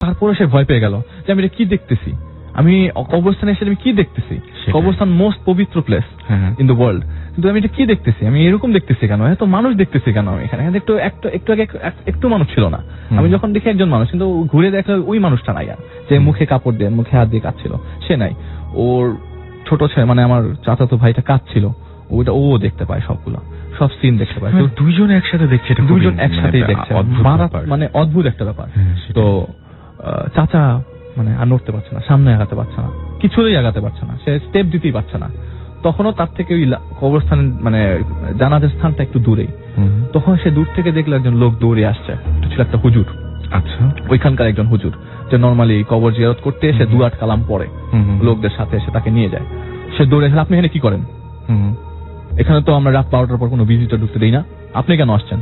[SPEAKER 4] তারপরে সে ভয় পেয়ে গেল যে আমি এটা কি দেখতেছি, আমি কবরস্থানে এসে আমি কি দেখতেছি, কবরস্থান মোস্ট পবিত্র প্লেস ইন দ্য ওয়ার্ল্ড, কিন্তু আমি এটা কি দেখতেছি, আমি এরকম দেখতেছি কেন, এত মানুষ দেখতেছি কেন, আমি এখানে একটু আগে একটু মানুষ ছিল না, আমি যখন দেখি একজন মানুষ, কিন্তু ঘুরে দেখলে ওই মানুষটা নাই আর, যে মুখে কাপড় দিয়ে মুখে হাত দিয়ে কাঁদছিল সে নাই, ওর ছোট ছেলে মানে আমার চাচাতো ভাইটা কাঁদছিল, ওইটা ও দেখতে পায়, সবগুলো সব সিন দেখতে পায়,
[SPEAKER 2] দুইজন একসাথে দেখছে,
[SPEAKER 4] দুইজন একসাথেই দেখছে, মানে অদ্ভুত একটা ব্যাপার। তো চাচা মানে আর নড়তে পারছে না, সামনে আগাতে পারছে না, কিছুতেই আগাতে পারছে না, সে স্টেপ দিতেই পারছে না। তখনও তার থেকে ওই কবরস্থান মানে জানাজার স্থানটা একটু দূরেই, তখন সে দূর থেকে দেখলো একজন লোক দৌড়ে আসছে, ছিল একটা হুজুর,
[SPEAKER 2] আচ্ছা
[SPEAKER 4] ওইখানকার একজন হুজুর যে নর্মালি কবর জিয়ারত করতে এসে 2-8 কালাম পড়ে লোকদের সাথে, এসে তাকে নিয়ে যায়। সে দৌড়ে এসে, আপনি এখানে কি করেন? এখানে তো আমরা রাত 12টার পর কোনো ভিজিটর ঢুকতে দিই না, আপনি কেন আসছেন?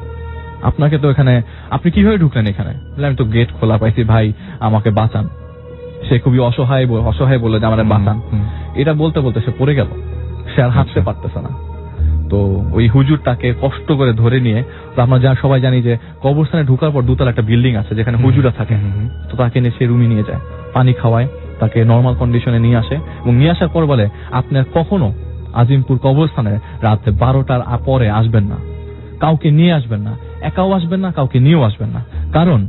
[SPEAKER 4] আপনাকে তো এখানে, আপনি কিভাবে ঢুকলেন এখানে? আমি তো গেট খোলা পাইছি, ভাই আমাকে বাঁচান। সে খুবই অসহায় বলে যে আমাদের বাঁচান। এটা বলতে বলতে সে পড়ে গেল, সে আর হাঁটতে পারতেছে না। তো ওই হুজুর তাকে কষ্ট করে ধরে নিয়ে, তো আমরা যা সবাই জানি যে কবরস্থানে ঢোকার পর 2তলা একটা বিল্ডিং আছে যেখানে হুজুরা থাকে, তো তাকে নিয়ে সে রুমে নিয়ে যায়, পানি খাওয়ায়, তাকে নর্মাল কন্ডিশনে নিয়ে আসে, এবং নিয়ে আসার পর বলে আপনার কখনো আজিমপুর কবরস্থানে রাত 12টার পরে আসবেন না, কাউকে নিয়ে আসবেন না, একাও আসবেন না, কাউকে নিয়েও আসবেন না, কারণ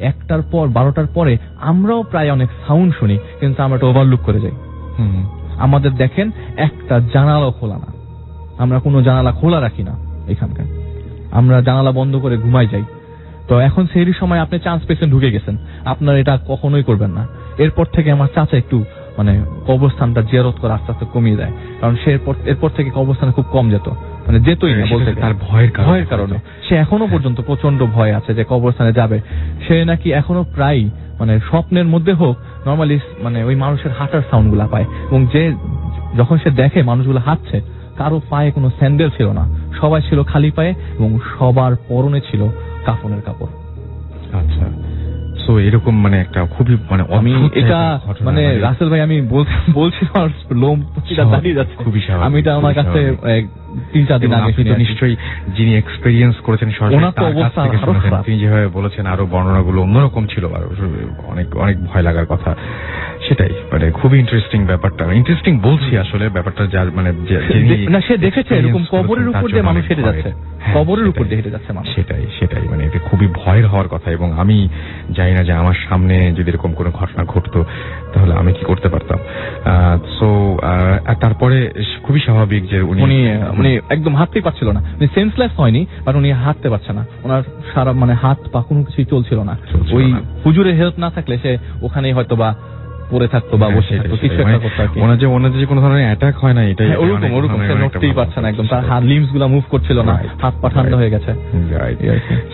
[SPEAKER 4] 1টার পর 12টার পরে আমরাও প্রায় অনেক সাউন্ড শুনি, কিন্তু আমরা এটা ওভারলুক করে যাই। আমাদের দেখেন একটা জানালা খোলা না, আমরা কোনো জানালা খোলা রাখি না এখানকার, আমরা জানালা বন্ধ করে ঘুমাই যাই। তো এখন সেই সময় আপনি চান্স পেয়েছেন, ঢুকে গেছেন, আপনার এটা কখনোই করবেন না। এরপর থেকে আমার চাচা একটু মানে কবরস্থানটা জিয়ারত করে আস্তে আস্তে কমিয়ে দেয়, কারণ সে এরপর থেকে কবরস্থানে খুব কম যেত, মানে যেতই না বলতে, তার ভয়ের কারণে সে এখনো পর্যন্ত প্রচন্ড ভয় আছে যে কবরস্থানে যাবে। সে নাকি এখনো প্রায় মানে স্বপ্নের মধ্যে হোক নর্মালি মানে ওই মানুষের হাঁটার সাউন্ড গুলা পায়, এবং যে যখন সে দেখে মানুষগুলো হাঁটছে, কারো পায়ে কোনো স্যান্ডেল ছিল না, সবাই ছিল খালি পায়ে, এবং সবার পরনে ছিল কাফনের কাপড়।
[SPEAKER 2] আচ্ছা, সো এরকম মানে একটা খুবই মানে
[SPEAKER 4] আমি এটা মানে রাসেল ভাই আমি বলছি আমার লোম দাঁড়িয়ে যাচ্ছে, খুবই স্বাভাবিক। আমি এটা আমার কাছে 3-4 দিন আগে শুনে,
[SPEAKER 2] নিশ্চয়ই যিনি এক্সপেরিয়েন্স করেছেন তিনি যেভাবে বলেছেন, আরো বর্ণনাগুলো অন্যরকম ছিল, আর অনেক অনেক ভয় লাগার কথা। সেটাই মানে খুবই ইন্টারেস্টিং ব্যাপারটা, ইন্টারেস্টিং বলছি আসলে ব্যাপারটা, যার মানে
[SPEAKER 4] না সে দেখেছে এরকম কবরের উপর দিয়ে মানুষ হেঁটে যাচ্ছে, কবরের উপর দিয়ে হেঁটে যাচ্ছে মানুষ,
[SPEAKER 2] সেটাই মানে এটা খুবই ভয়ের হওয়ার কথা। এবং আমি জানি না যে আমার সামনে যদি এরকম কোনো ঘটনা ঘটতো তাহলে আমি কি করতে পারতাম। সো তারপরে খুবই স্বাভাবিক যে
[SPEAKER 4] উনি একদম হাঁটতেই পারছিল না, উনি সেন্সলেস হয়নি, বাট উনি হাঁটতে পারছে না, ওনার সারা মানে হাত পা কোনো কিছুই চলছিল না। ওই হুজুরের হেল্প না থাকলে সে ওখানেই হয়তো বা পড়ে থাকতো বা বসে থাকতো, কিছু একটা করতে আর কি।
[SPEAKER 2] ওনার যে কোনো ধরনের অ্যাটাক হয় না, এটাই
[SPEAKER 4] ওরকম সে নড়তেই পারছে না, একদম তার হাত লিম্বস গুলা মুভ করছিল না, হাত পা ঠান্ডা হয়ে গেছে।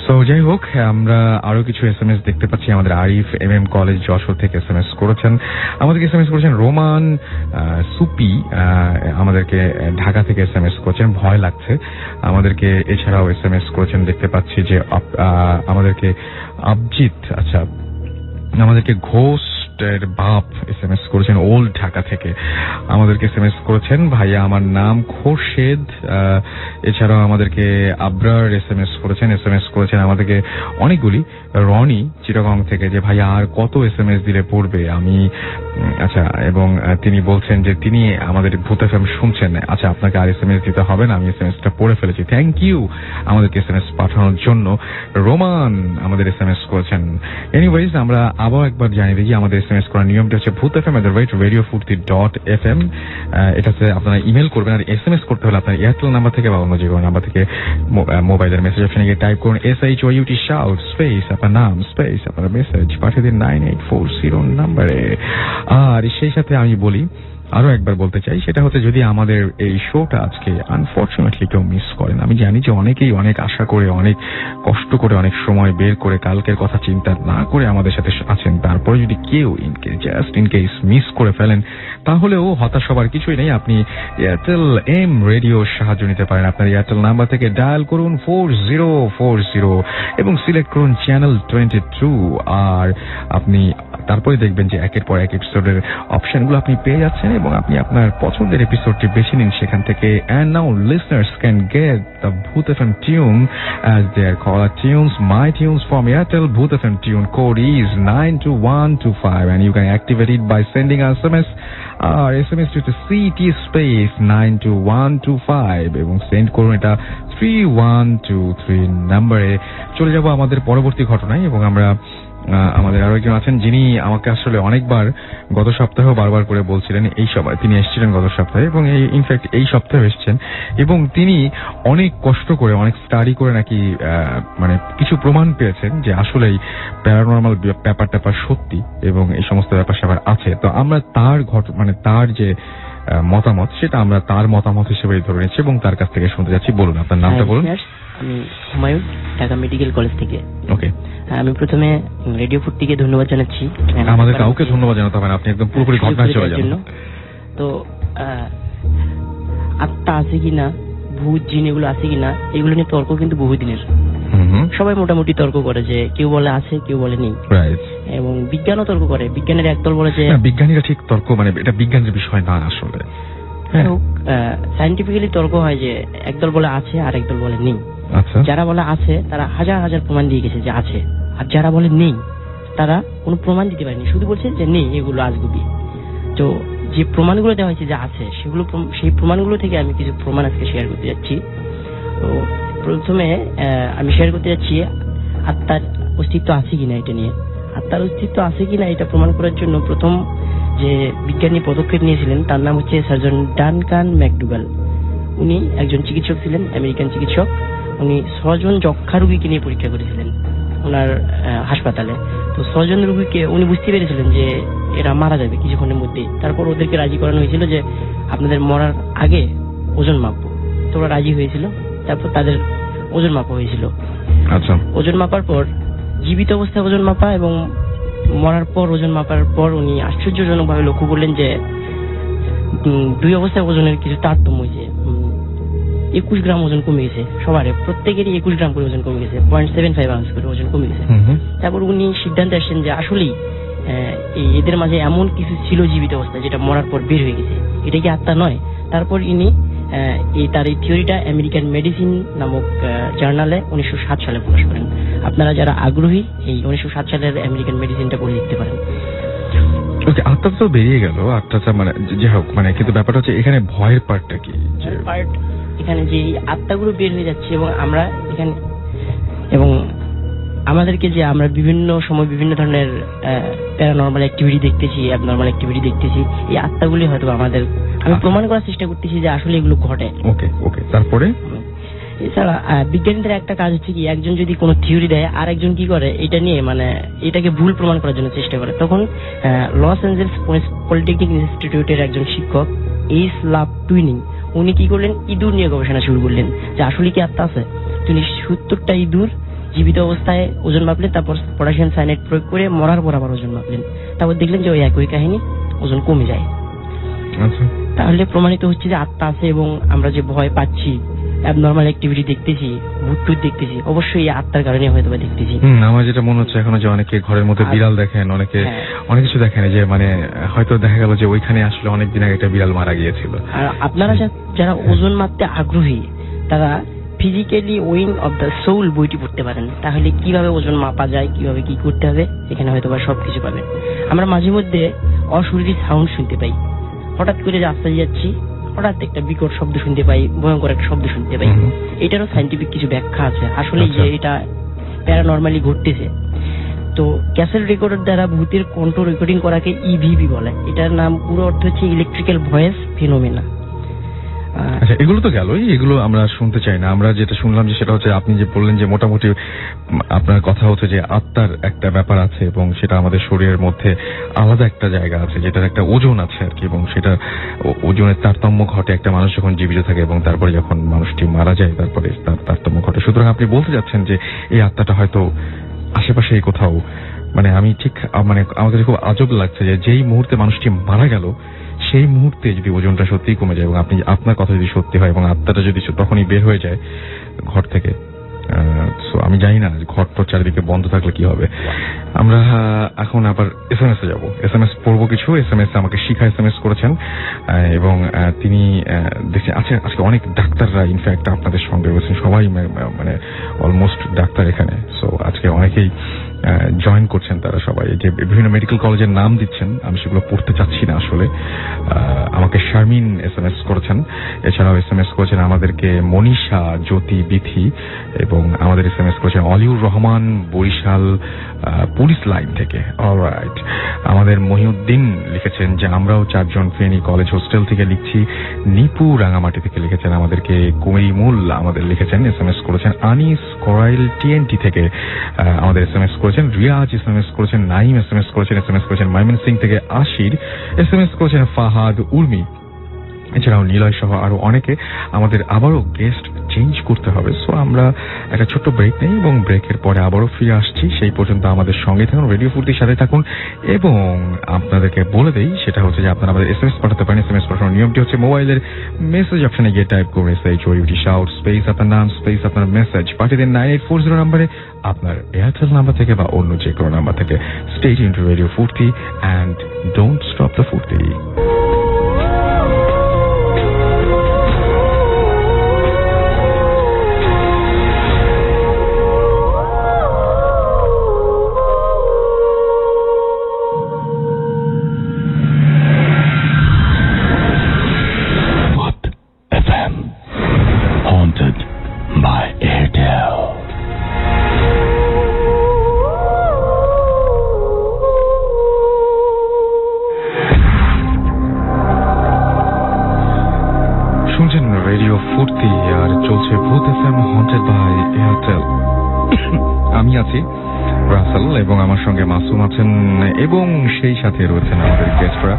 [SPEAKER 2] সো যাই হোক, আমরা আরো কিছু এসএমএস দেখতে পাচ্ছি। আমাদের আরিফ MM কলেজ যশোর থেকে এসএমএস করেছেন, আমাদেরকে এসএমএস করেছেন রোমান সুপি, আমাদেরকে ঢাকা থেকে এসএমএস করেছেন, ভয় লাগছে আমাদেরকে। এছাড়াও এসএমএস করেছেন দেখতে পাচ্ছি যে আমাদেরকে আবজিৎ, আচ্ছা আমাদেরকে ঘোষ বাপ এসএমএস করেছেন ওল্ড ঢাকা থেকে, আমাদেরকে এসএমএস করেছেন ভাইয়া আমার নাম খোরশেদ। এছাড়াও আমাদেরকে আবরার এসএমএস করেছেন আমাদেরকে অনেকগুলি। রনি চিটাগং থেকে যে ভাইয়া আর কত এসএমএস দিলে পড়বে আমি, আচ্ছা, এবং তিনি বলছেন যে তিনি আমাদের ভূত এফএম শুনছেন। আচ্ছা, আপনাকে আর এসএমএস দিতে হবে না, আমি এসএমএসটা পড়ে ফেলেছি। থ্যাংক ইউ আমাদেরকে এসএমএস পাঠানোর জন্য। রোমান আমাদের এসএমএস করেছেন। এনিওয়েজ, আমরা আবার একবার জানিয়ে দিই আমাদের এসএমএস করার নিয়মটা হচ্ছে bhuthfm@radiofurti.fm। এটাতে আপনারা ইমেল করবেন, আর এসএমএস করতে হলে আপনার এয়ারটেল নাম্বার থেকে বা অন্য যে কোনো নাম্বার থেকে মোবাইলের মেসেজ অপশনে গিয়ে টাইপ করুন SHOUT শাউট স্পেস আপনার নাম স্পেস আপনার মেসেজ পাঠিয়ে দিন 9840 নাম্বারে। আর সেই সাথে আমি বলি, আরো একবার বলতে চাই, সেটা হচ্ছে যদি আমাদের এই শোটা আজকে আনফরচুনেটলি কেউ মিস করেন, আমি জানি যে অনেকেই অনেক আশা করে, অনেক কষ্ট করে, অনেক সময় বের করে, কালকের কথা চিন্তা না করে আমাদের সাথে আছেন, তারপরে যদি কেউ জাস্ট ইন কেস মিস করে ফেলেন, তাহলেও হতাশ হবার কিছুই নেই, আপনি এয়ারটেল এম রেডিওর সাহায্য নিতে পারেন। আপনার এয়ারটেল নাম্বার থেকে ডায়াল করুন 4040 এবং সিলেক্ট করুন চ্যানেল 22, আর আপনি তারপরে দেখবেন যে একের পর এক এপিসোডের অপশনগুলো আপনি পেয়ে যাচ্ছেন এবং আপনি আপনার পছন্দের এপিসোডটি বেছে নিন সেখান থেকে। And now listeners can get the Bhoot FM tune as their caller tunes, my tunes from Airtel Bhoot FM tune code is 92125 and you can activate it by sending an SMS or SMS to the CT space 92125 এবং সেন্ড করুন এটা 3123 নম্বরে। চলে যাব আমাদের পরবর্তী ঘটনায় এবং আমরা আমাদের আরো একজন আছেন যিনি আমাকে আসলে অনেকবার গত সপ্তাহেও বারবার করে বলছিলেন এই সময় তিনি এসেছিলেন গত সপ্তাহে এবং ইনফ্যাক্ট এই সপ্তাহে এসেছেন এবং তিনি অনেক কষ্ট করে অনেক স্টাডি করে নাকি মানে কিছু প্রমাণ পেয়েছেন যে আসলেই প্যারানর্মাল ব্যাপার সত্যি এবং এই সমস্ত ব্যাপার আছে। তো আমরা তার মানে তার যে মতামত সেটা আমরা তার মতামত হিসেবে ধরে নিচ্ছি এবং তার কাছ থেকে শুনতে যাচ্ছি। বলুন আপনার নামটা বলুন।
[SPEAKER 5] আমি হুমায়ুন, ঢাকা মেডিকেল কলেজ থেকে।
[SPEAKER 2] ওকে,
[SPEAKER 5] আমি প্রথমে রেডিও ফুটটিকে ধন্যবাদ জানাচ্ছি।
[SPEAKER 2] আমাদের কাউকে ধন্যবাদ জানাতে হবে না, আপনি একদম পুরোপুরি ঘটনায় চলে যান।
[SPEAKER 5] তো আত্মা আছে কিনা, ভূত জিন এগুলো আছে কিনা, এগুলো নিয়ে তর্ক কিন্তু বহুদিনের। সবাই মোটামুটি তর্ক করে যে কেউ বলে আছে কেউ বলে নেই, এবং বিজ্ঞানও তর্ক করে। বিজ্ঞানের একদল বলে যে
[SPEAKER 2] বিজ্ঞানীরা ঠিক তর্ক মানে এটা বিজ্ঞানের বিষয় না আসলে।
[SPEAKER 5] সায়েন্টিফিক্যালি তর্ক হয় যে একদল বলে আছে আর একদল বলে নেই। যারা বলে আছে তারা হাজার হাজার প্রমাণ দিয়ে গেছে যে আছে, আর যারা বলে নেই তারা কোনো প্রমাণ দিতে পারেনি, শুধু বলছে যে নেই, এগুলো আজগুবি। তো যে প্রমাণগুলো দেওয়া হয়েছে যে আছে সেগুলো, সেই প্রমাণগুলো থেকে আমি কিছু প্রমাণ আজকে শেয়ার করতে যাচ্ছি। তো প্রথমে আমি শেয়ার করতে যাচ্ছি আত্মার অস্তিত্ব আছে কিনা এটা নিয়ে। আত্মার অস্তিত্ব আছে কিনা এটা প্রমাণ করার জন্য প্রথম যে বিজ্ঞানী পদক্ষেপ নিয়েছিলেন তার নাম হচ্ছে সার্জন ডানকান ম্যাকডুগাল। উনি একজন চিকিৎসক ছিলেন, আমেরিকান চিকিৎসক। উনি 6 জন যক্ষা রোগীকে নিয়ে পরীক্ষা করেছিলেন ওনার হাসপাতালে। তো 6 জন রোগীকে উনি বুঝতে পেরেছিলেন যে এরা মারা যাবে কিছুক্ষণের মধ্যেই। তারপর ওদেরকে রাজি করানো হয়েছিল যে আপনাদের মরার আগে ওজন মাপবো। তো ওরা রাজি হয়েছিল। তারপর তাদের ওজন মাপা হয়েছিল। আচ্ছা, ওজন মাপার পর জীবিত অবস্থায় ওজন মাপা এবং মরার পর ওজন মাপার পর উনি আশ্চর্যজনকভাবে লক্ষ্য করলেন যে 2 অবস্থায় ওজনের কিছু তারতম্য হয়েছে। 21 গ্রাম ওজন কমে গেছে সবারই, প্রত্যেকেরই 21 গ্রাম করে ওজন কমে গেছে, 0.75 আউন্স করে ওজন কমে গেছে। তারপর উনি সিদ্ধান্তে আসছেন যে আসলেই এদের মাঝে এমন কিছু ছিল জীবিত অবস্থায় যেটা মরার পর বের হয়ে গেছে, এটা কি আত্মা নয়? তারপর ইনি তার এই থিওরিটা আমেরিকান মেডিসিন নামক জার্নালে 1907 সালে প্রকাশ করেন। আপনারা যারা আগ্রহী এই 1907 সালের আমেরিকান মেডিসিনটা পড়ে দেখতে পারেন।
[SPEAKER 2] আত্মা তো বেরিয়ে গেল, আত্মাটা মানে যে হোক, মানে কিন্তু ব্যাপারটা হচ্ছে এখানে ভয়ের পার্টটা কি?
[SPEAKER 5] এখানে যে আত্মাগুলো বের হয়ে যাচ্ছে এবং আমরা এখানে এবং আমাদেরকে যে আমরা বিভিন্ন সময় বিভিন্ন ধরনের প্যারানর্মাল অ্যাক্টিভিটি দেখতেছি, অ্যাবনর্মাল অ্যাক্টিভিটি দেখতেছি, এই আত্মাগুলি হয়তো আমাদের আমি প্রমাণ করার চেষ্টা করতেছি যে আসলে এগুলো ঘটে।
[SPEAKER 2] ওকে ওকে, তারপরে
[SPEAKER 5] এছাড়া বিজ্ঞানীদের একটা কাজ হচ্ছে কি, একজন যদি কোনো থিওরি দেয় আর একজন কি করে এটা নিয়ে মানে এটাকে ভুল প্রমাণ করার জন্য চেষ্টা করে। তখন লস অ্যাঞ্জেলস পলিটেকনিক ইনস্টিটিউটের একজন শিক্ষক এইস লাভ টুইনিং উনি কি করলেন, ইঁদুর নিয়ে গবেষণা শুরু করলেন যে আসলে কি আত্মা আছে। তিনি 70টা ইঁদুর জীবিত অবস্থায় ওজন মাপলেন, তারপর পটাশিয়াম সায়ানাইড প্রয়োগ করে মরার পর আবার ওজন মাপলেন। তারপর দেখলেন যে ওই একই কাহিনী, ওজন কমে যায়। তাহলে প্রমাণিত হচ্ছে যে আত্মা আছে এবং আমরা যে ভয় পাচ্ছি, অ্যাবনর্মাল অ্যাক্টিভিটি দেখতেছি, ভূত দেখতেছি, অবশ্যই এই আত্মার কারণে হয়তো দেখতেছি।
[SPEAKER 2] আমার যেটা মনে হচ্ছে এখনো যে অনেকে ঘরের মধ্যে বিড়াল দেখেন, অনেকে অনেক কিছু দেখেন যে মানে হয়তো দেখা গেল যে ওইখানে আসলে অনেকদিন আগে একটা বিড়াল মারা গিয়েছিল।
[SPEAKER 5] আর আপনারা যারা ওজন মাপতে আগ্রহী তারা physically weighing of the soul বইটি পড়তে পারেন। তাহলে কিভাবে ওজন মাপা যায়, কিভাবে কি করতে হবে, এখানে হয়তো বা সবকিছু পাবেন। আমরা মাঝে মধ্যে অশরীরী সাউন্ড শুনতে পাই, হঠাৎ করে রাস্তায় যাচ্ছি, হঠাৎ একটা বিকট শব্দ শুনতে পাই, ভয়ঙ্কর একটা শব্দ শুনতে পাই। এটারও সায়েন্টিফিক কিছু ব্যাখ্যা আছে আসলে যে এটা প্যারানর্মালি ঘটতেছে। তো ক্যাসেট রেকর্ডার দ্বারা ভূতের কণ্ঠ রেকর্ডিং করাকে ইভিভি বলে। এটার নাম পুরো অর্থ হচ্ছে ইলেকট্রিক্যাল ভয়েস ফিনোমেনা।
[SPEAKER 2] আচ্ছা, এগুলো তো গেলই, এগুলো আমরা শুনতে চাই না। আমরা যেটা শুনলাম যে সেটা হচ্ছে আপনি যে বললেন যে মোটামুটি আপনার কথা হচ্ছে যে আত্মার একটা ব্যাপার আছে এবং সেটা আমাদের শরীরের মধ্যে আলাদা একটা জায়গা আছে যেটার একটা ওজন আছে আর কি, এবং সেটা ওজনের তারতম্য ঘটে একটা মানুষ যখন জীবিত থাকে এবং তারপরে যখন মানুষটি মারা যায় তারপরে তার তারতম্য ঘটে। সুতরাং আপনি বলতে যাচ্ছেন যে এই আত্মাটা হয়তো আশেপাশে কোথাও, মানে আমি ঠিক মানে আমাদের খুব আজব লাগছে যে যেই মুহূর্তে মানুষটি মারা গেল সেই মুহূর্তে যদি ওজনটা সত্যিই কমে যায় এবং আপনার কথা যদি সত্যি হয় এবং আত্মাটা যদি তখনই বের হয়ে যায় ঘর থেকে, সো আমি জানি না ঘর তো চারিদিকে বন্ধ থাকলে কি হবে। আমরা এখন আবার SMS এ যাব। SMS পড়বো কিছু। SMS আমাকে শিখা SMS করেছেন এবং তিনি দেখছেন আজকে অনেক ডাক্তাররা ইনফ্যাক্ট আপনাদের সঙ্গে রয়েছেন, সবাই মানে অলমোস্ট ডাক্তার এখানে। সো আজকে অনেকেই জয়েন করছেন, তারা সবাই যে বিভিন্ন মেডিকেল কলেজের নাম দিচ্ছেন, আমি সেগুলো পড়তে চাচ্ছি না আসলে। আমাকে শারমিন SMS করেছেন, এছাড়াও SMS করেছেন আমাদেরকে মনীষা, জ্যোতি, বিথি এবং আমাদের SMS করেছেন অলিউর রহমান বরিশাল পুলিশ লাইন থেকে। অলরাইট, আমাদের মহিউদ্দিন লিখেছেন যে আমরাও 4 জন ফেনী কলেজ হোস্টেল থেকে লিখছি। নিপু রাঙামাটি থেকে লিখেছেন আমাদেরকে। কুমিরমুল আমাদের লিখেছেন, SMS করেছেন। আনিস করাইল TNT থেকে আমাদের SMS করেছেন। রিয়াজ SMS করেছেন। নাইম SMS করেছেন। SMS করেছেন ময়মনসিং থেকে আশির। SMS করেছেন ফাহাদ, উর্মি, এছাড়াও নিলয় সহ আরো অনেকে। আমাদের আবারও গেস্ট চেঞ্জ করতে হবে, সো আমরা একটা ছোট্ট ব্রেক নেই এবং ব্রেকের পরে আবারও ফিরে আসছি। সেই পর্যন্ত আমাদের সঙ্গে থাকুন, রেডিও ফুর্তির সাথে থাকুন। এবং আপনাদেরকে বলে দেই সেটা হচ্ছে যে আপনারা আমাদের SMS পাঠাতে পারেন। SMS পাঠানোর নিয়মটি হচ্ছে মোবাইলের মেসেজ অপশনে গিয়ে টাইপ করুন SHOUT শাউট স্পেস আপনার নাম স্পেস আপনার মেসেজ পাঠিয়ে দিন 9840 নম্বরে, আপনার এয়ারটেল নাম্বার থেকে বা অন্য যে কোনো নাম্বার থেকে। স্টে টিউনড টু রেডিও ফুর্তি অ্যান্ড ডোন্ট স্টপ দ্য ফুর্তি। রেডিও ফুর্তি আর চলছে ভূত FM হন্টেড বাই এয়ারটেল। আমি আছি রাসেল এবং আমার সঙ্গে মাসুম আছেন এবং সেই সাথে রয়েছেন আমাদের গেস্টরা।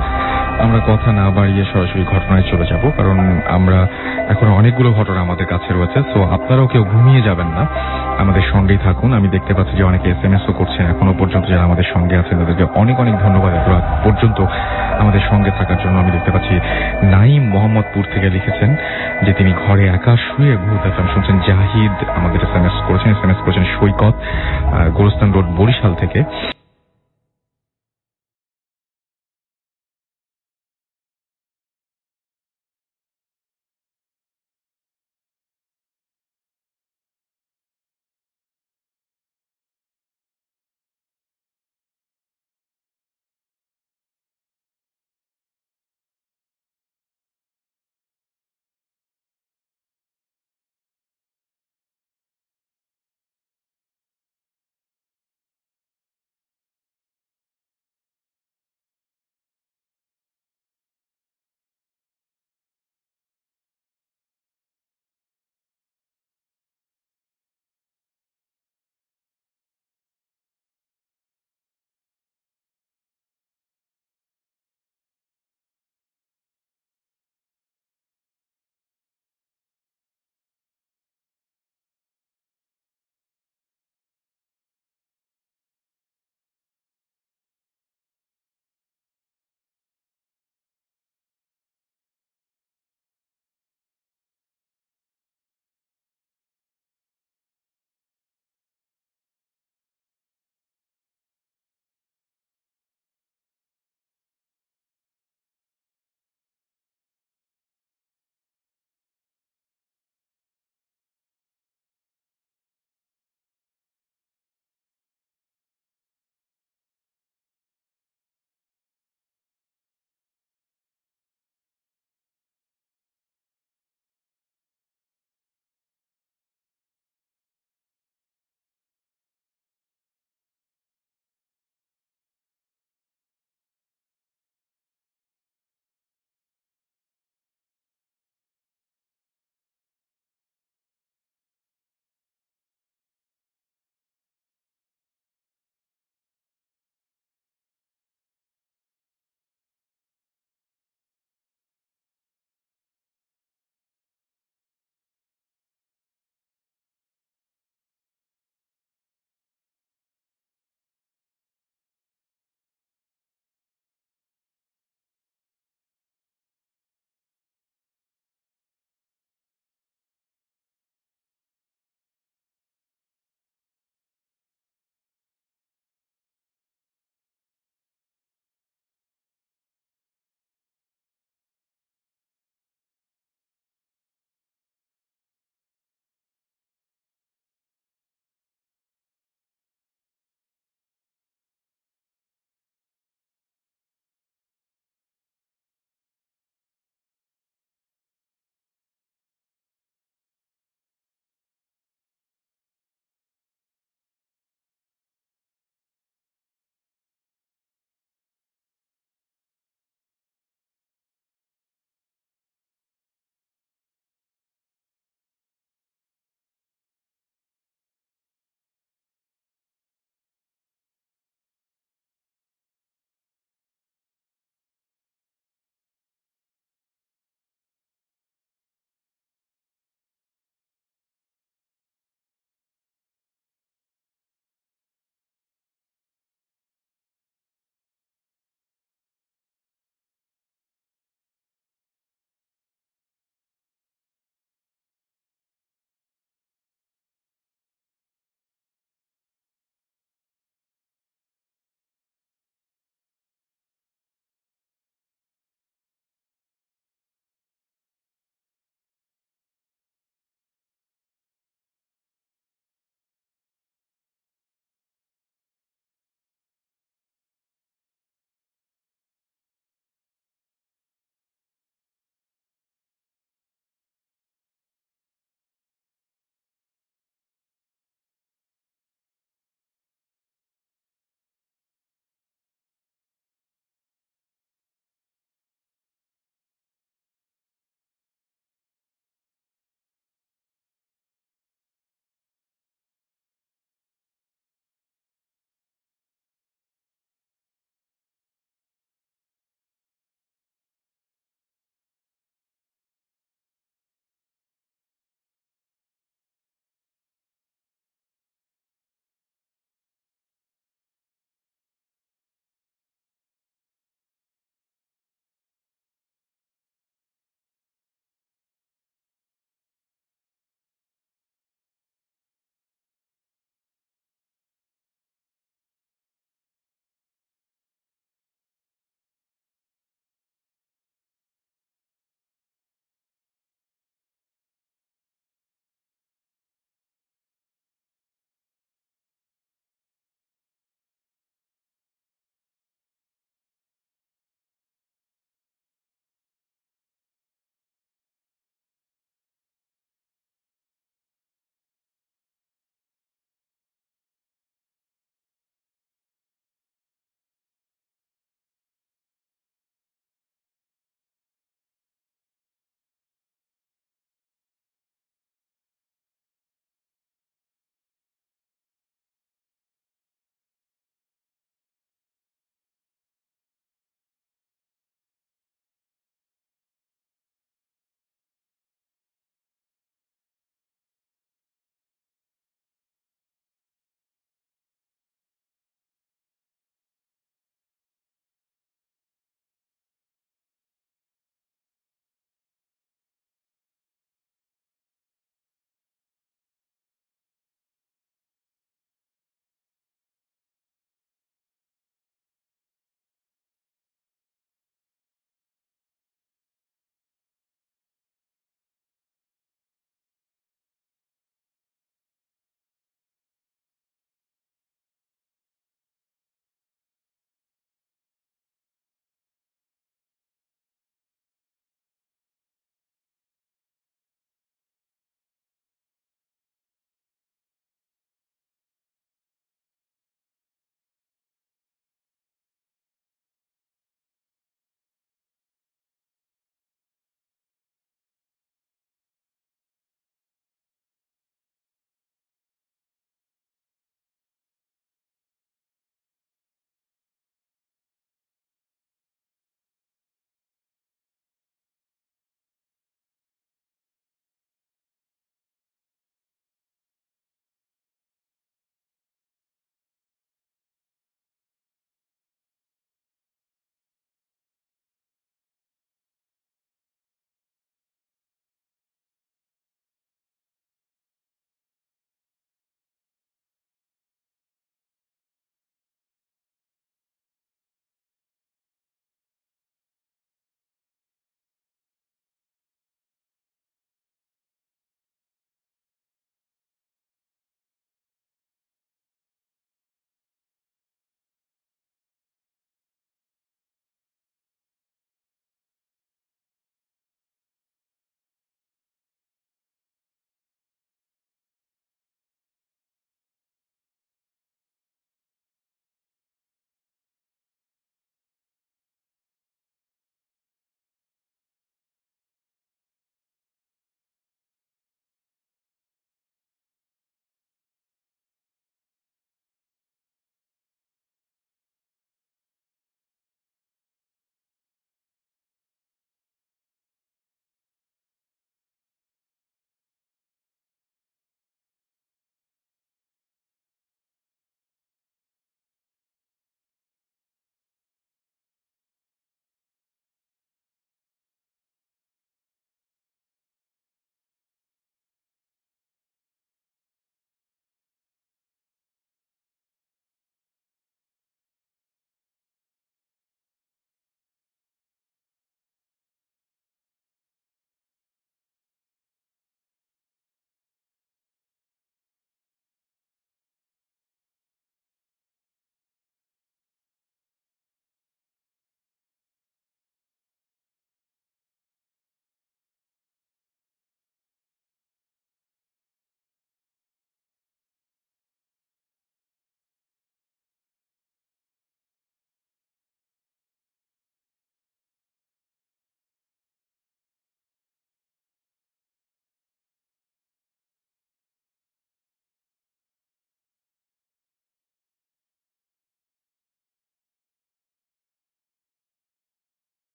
[SPEAKER 2] আমরা কথা না বাড়িয়ে সরাসরি ঘটনায় চলে যাব, কারণ আমরা এখন অনেকগুলো ঘটনা আমাদের কাছে রয়েছে। সো আপনারাও কেউ ঘুমিয়ে যাবেন না, আমাদের সঙ্গেই থাকুন। আমি দেখতে পাচ্ছি যে অনেকে SMS-ও করছেন এখনো পর্যন্ত, যারা আমাদের সঙ্গে আছেন তাদেরকে অনেক অনেক ধন্যবাদ এত রাত পর্যন্ত আমাদের সঙ্গে থাকার জন্য। আমি দেখতে পাচ্ছি নাইম মোহাম্মদপুর থেকে লিখেছেন যে তিনি ঘরে একা শুয়ে ভূত FM শুনছেন। জাহিদ আমাদের SMS করেছেন সৈকত গোরস্তান রোড বরিশাল থেকে।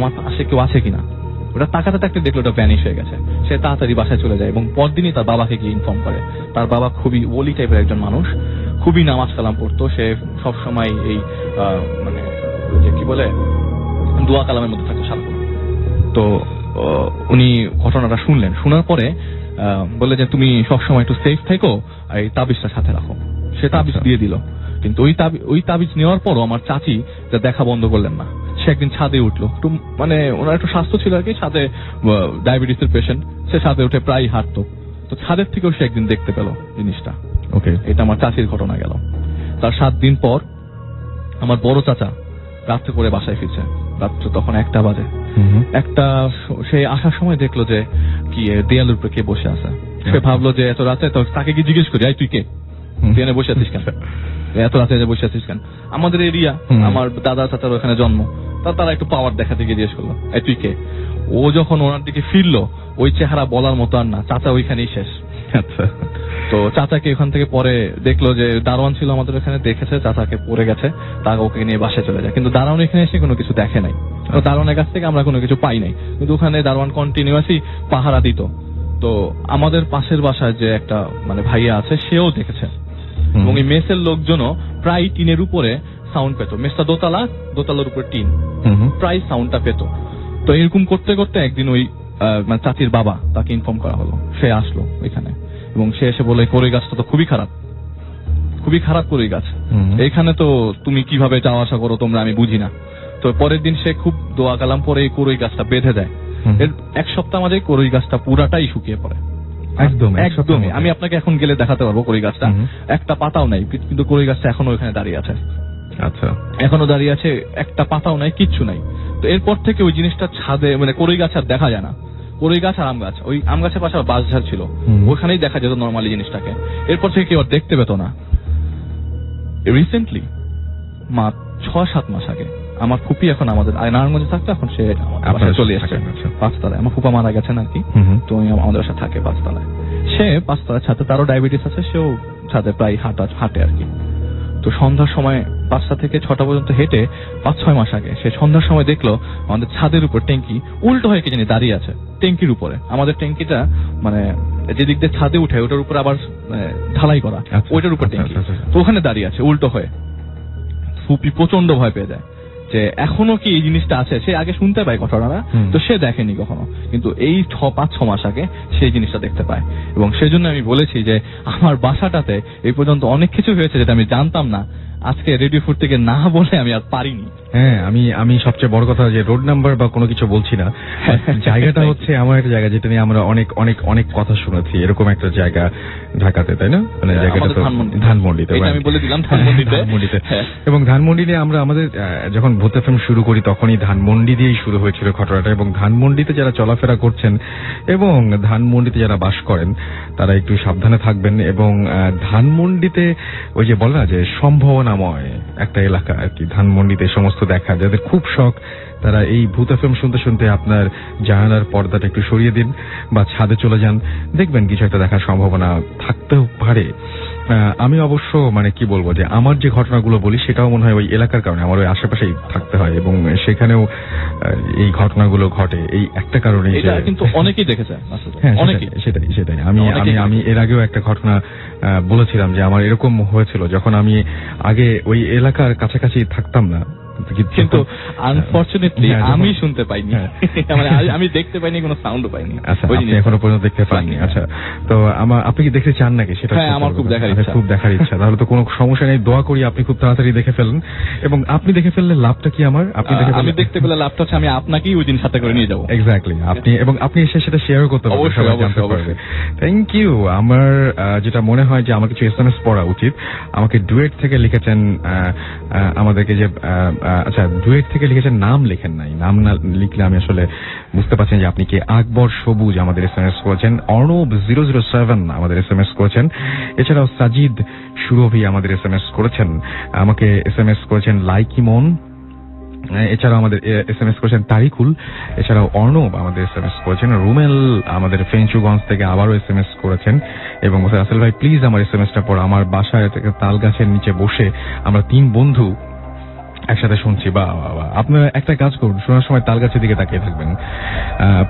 [SPEAKER 4] আমার পাশে কেউ আছে কিনা। ওটা তাকাতে তাকতে দেখলো ওটা ভ্যানিশ হয়ে গেছে। সে তাড়াতাড়ি বাসায় চলে যায় এবং পরদিনই তার বাবাকে গিয়ে ইনফর্ম করে। তার বাবা খুবই ওলি টাইপের একজন মানুষ, খুবই নামাজ কালাম পড়তো। সে সবসময় এই মানে কি বলে দোয়া কালামের মধ্যে থাকতো সারাক্ষণ। তো উনি ঘটনাটা শুনলেন, শোনার পরে বললে যে তুমি সবসময় একটু সেফ থেকো, এই তাবিজটা সাথে রাখো। সে তাবিজ দিয়ে দিল। কিন্তু ওই তাবিজ নেওয়ার পরও আমার চাচি যা দেখা বন্ধ করলেন না। সে একদিন ছাদে উঠলো, একটু মানে ওনার একটু স্বাস্থ্য ছিল আর কি, ছাদে ডায়াবেটিসের পেশেন্ট, সে ছাদে উঠে প্রায় হাঁটতো। তো ছাদের থেকেও সে একদিন দেখতে পেল জিনিসটা। ওকে, এটা আমার চাচির ঘটনা গেল। তার 7 দিন পর আমার বড় চাচা রাত্রে করে বাসায় ফিরছে। রাত্রে তখন 1টা বাজে। সে আসার সময় দেখলো যে কি দেয়ালের উপরে কে বসে আছে। সে ভাবলো যে এত রাতে, তাকে কি জিজ্ঞেস করি, তুই কে, দেয়ালে বসে আছিস কেন, এত রাতে বসে আছিস কেন? আমাদের এরিয়া, আমার দাদা চাচার ওখানে জন্ম, তারা একটু পাওয়ার দেখাতে গিয়ে জিজ্ঞেস করলো তুই কে। ও যখন ওনার দিকে ফিরলো, ওই চেহারা বলার মতো আর না, চাচা ওইখানেই শেষ। আচ্ছা, তো চাচাকে ওখান থেকে পরে দেখলো যে দারোয়ান ছিল আমাদের ওখানে, দেখেছে চাচাকে পড়ে গেছে, তাকে ওকে নিয়ে বাসায় চলে যায়। কিন্তু দারোয়ান এখানে এসে কোনো কিছু দেখে নাই। দারোয়ানের কাছ থেকে আমরা কোনো কিছু পাই নাই, কিন্তু ওখানে দারোয়ান কন্টিনিউয়াসলি পাহারা দিত। তো আমাদের পাশের বাসায় যে একটা মানে ভাইয়া আছে, সেও দেখেছে। এবং এই মেসের লোকজনও প্রায় টিনের উপরে সাউন্ড পেত। মেসটা দোতলার উপরে টিন, প্রায় সাউন্ডটা পেত। তো এরকম করতে করতে একদিন ওই মানে চাচির বাবা, তাকে ইনফর্ম করা হলো। সে আসলো ওইখানে এবং সে এসে বলে কড়ই গাছটা তো খুবই খারাপ কড়ই গাছ, এইখানে তো তুমি কিভাবে যাওয়া আসা করো তোমরা, আমি বুঝি না। তো পরের দিন সে খুব দোয়া কালাম পরে এই কড়ই গাছটা বেঁধে দেয়। এর 1 সপ্তাহ মাঝে কড়ই গাছটা পুরাটাই শুকিয়ে পড়ে। একদমই আমি আপনাকে এখন গেলে দেখাতে পারবো কড়ই গাছটা, একটা পাতাও নাই, কিন্তু কড়ই গাছটা এখনো ওখানে দাঁড়িয়ে আছে। আচ্ছা, এখনো দাঁড়িয়ে আছে, একটা পাতাও নাই, কিচ্ছু নাই। তো এরপর থেকে ওই জিনিসটা ছাদে মানে কড়ই গাছ আর দেখা যায় না। কড়ই গাছ আর আম গাছ, ওই আম গাছের পাশে বাঁশঝাড় ছিল, ওখানেই দেখা যেত নর্মালি জিনিসটাকে। এরপর থেকে কেউ আর দেখতে পেত না। রিসেন্টলি 6-7 মাস আগে আমার ফুপি, এখন আমাদের নারায়ণগঞ্জে থাকতো, এখন সে চলে এসেছে 5 তলায়। আমার ফুপা মারা গেছেন আর কি, তো আমাদের সাথে থাকে 5 তলায়। সে 5 তলায় ছাদে, তারও ডায়াবেটিস আছে, সেও ছাদে প্রায় হাঁটে আর কি। তো সন্ধ্যার সময় 5টা থেকে 6টা পর্যন্ত হেঁটে 5-6 মাস আগে সে সন্ধ্যার সময় দেখলো আমাদের ছাদের উপর ট্যাঙ্কি উল্টো হয়ে কে জানি দাঁড়িয়ে আছে। ট্যাঙ্কির উপরে, আমাদের ট্যাঙ্কিটা মানে যেদিক দিয়ে ছাদে উঠে ওটার উপর আবার ঢালাই করা, ওইটার উপর ট্যাঙ্কি, তো ওখানে দাঁড়িয়ে আছে উল্টো হয়ে। ফুপি প্রচন্ড ভয় পেয়ে যায় যে এখনো কি এই জিনিসটা আছে। সে আগে শুনতে পায় ঘটনাটা, তো সে দেখেনি কখনো, কিন্তু এই 5-6 মাস আগে সেই জিনিসটা দেখতে পায়। এবং সেজন্য আমি বলেছি যে আমার বাসাটাতে এই পর্যন্ত অনেক কিছু হয়েছে যেটা আমি জানতাম না। আজকে রেডিও ফুড থেকে না বলে আমি আর পারিনি।
[SPEAKER 2] হ্যাঁ, আমি সবচেয়ে বড় কথা যে রোড নাম্বার বা কোনো কিছু বলছি না, জায়গাটা হচ্ছে আমার একটা জায়গা যেটা নিয়ে আমরা অনেক অনেক অনেক কথা শুনেছি। এরকম একটা জায়গা ঢাকাতে, তাই না? মানে জায়গাটা তো ধানমন্ডিতে,
[SPEAKER 4] আমি বলে দিলাম ধানমন্ডিতে।
[SPEAKER 2] এবং ধানমন্ডি নিয়ে আমরা আমাদের যখন ভূত এফএম শুরু করি তখনই ধানমন্ডি দিয়েই শুরু হয়েছিল ঘটনাটা। এবং ধানমন্ডিতে যারা চলাফেরা করছেন এবং ধানমন্ডিতে যারা বাস করেন তারা একটু সাবধানে থাকবেন। এবং ধানমন্ডিতে ওই যে বলে না যে সম্ভাবনাময় একটা এলাকা আর কি, ধানমন্ডিতে সমস্ত দেখা, যাদের খুব শখ তারা এই ভূত এফএম শুনতে শুনতে আপনার জানালার পর্দাটা একটু সরিয়ে দিন বা ছাদে চলে যান, দেখবেন কিছু একটা দেখার সম্ভাবনা থাকতেও পারে। আমি অবশ্য মানে কি বলবো যে আমার যে ঘটনাগুলো বলি সেটাও মনে হয় ওই এলাকার কারণে, আমার ওই আশেপাশেই থাকতে হয় এবং সেখানেও এই ঘটনাগুলো ঘটে এই একটা কারণে।
[SPEAKER 4] কিন্তু অনেকেই দেখেছে।
[SPEAKER 2] হ্যাঁ, সেটাই আমি এর আগেও একটা ঘটনা বলেছিলাম যে আমার এরকম হয়েছিল যখন আমি আগে ওই এলাকার কাছাকাছি থাকতাম না,
[SPEAKER 4] কিন্তু আনফরচুনেটলি আমি শুনতে পাইনি, মানে আমি দেখতে পাইনি, কোনো সাউন্ডও পাইনি।
[SPEAKER 2] আচ্ছা, আপনি এখনো পর্যন্ত দেখতে পাননি? আচ্ছা, তো আপনি কি দেখতে চান নাকি সেটা?
[SPEAKER 4] হ্যাঁ, আমার খুব
[SPEAKER 2] দেখার ইচ্ছা। তাহলে তো কোনো সমস্যা নেই, দোয়া করি আপনি খুব তাড়াতাড়ি দেখে ফেলেন। এবং আপনি দেখে ফেললে লাভটা কি আমার?
[SPEAKER 4] আমি দেখতে পেলে লাভটা হচ্ছে আমি আপনাকেই ওই দিন সাথে করে নিয়ে যাবো।
[SPEAKER 2] এক্স্যাক্টলি, আপনি এসে সেটা শেয়ার করতে পারবেন, সবাই জানতে পারবে। Thank you. আমার যেটা মনে হয় যে আমার কিছু এসএমএস পড়া উচিত। আমাকে ডুয়েট থেকে লিখেছেন আমাদেরকে যে আচ্ছা, ডুয়েট থেকে লিখেছেন, নাম লেখেন নাই। নাম না লিখলে আমি আসলে বুঝতে পারছেন যে আপনি কি। আকবর সবুজ আমাদের এসএমএস করেছেন, অর্ণব 007 আমাদের এসএমএস করেছেন, এছাড়াও সাজিদ সুরভি আমাদের এসএমএস করেছেন, আমাকে এসএমএস করেছেন লাইকিমন, এছাড়াও আমাদের এসএমএস করেছেন তারিকুল, এছাড়াও অর্ণব আমাদের এসএমএস করেছেন, রুমেল আমাদের ফেঞ্চুগঞ্জ থেকে আবারও এসএমএস করেছেন। এবং আসল ভাই প্লিজ আমার এসএমএসটা পড়ো। আমার বাসায় তাল গাছের নিচে বসে আমরা 3 বন্ধু একসাথে শুনছি। বা আপনার একটা কাজ করুন, শোনার সময় তাল গাছের দিকে তাকিয়ে থাকবেন।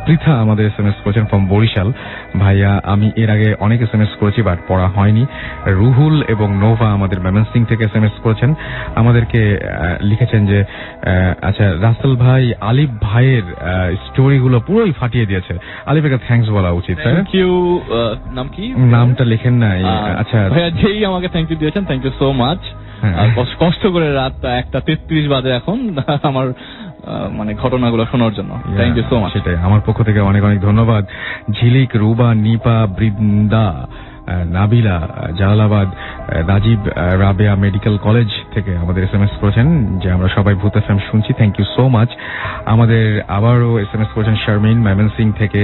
[SPEAKER 2] পৃথা আমাদের SMS করেছেন ফ্রম বরিশাল। ভাইয়া আমি এর আগে অনেক SMS করেছি বাট পড়া হয়নি। রুহুল এবং নোভা আমাদের ময়মনসিংহ থেকে SMS করেছেন, আমাদেরকে লিখেছেন যে আচ্ছা রাসেল ভাই আলিফ ভাইয়ের স্টোরিগুলো পুরোই ফাটিয়ে দিয়েছে, আলিফকে থ্যাঙ্কস বলা উচিত।
[SPEAKER 4] Thank you. নাম কি?
[SPEAKER 2] নামটা লিখেন নাই। আচ্ছা
[SPEAKER 4] ভাইয়া যেই আমাকে থ্যাংক ইউ দিয়েছেন, থ্যাংক ইউ সো মাচ। কষ্ট করে রাত 1:33 বাজে এখন আমার মানে ঘটনাগুলো শোনার জন্য থ্যাংক ইউ সো মাচ।
[SPEAKER 2] সেটাই আমার পক্ষ থেকে অনেক অনেক ধন্যবাদ। ঝিলিক, রুবা, নিপা, বৃন্দা, নাবিলা, জালালাবাদ, রাজীব, রাবেয়া মেডিকেল কলেজ থেকে আমাদের SMS করেছেন যে আমরা সবাই ভূত FM শুনছি, থ্যাংক ইউ সো মাচ। আমাদের আবারও SMS করেছেন শারমিন ময়মনসিংহ থেকে।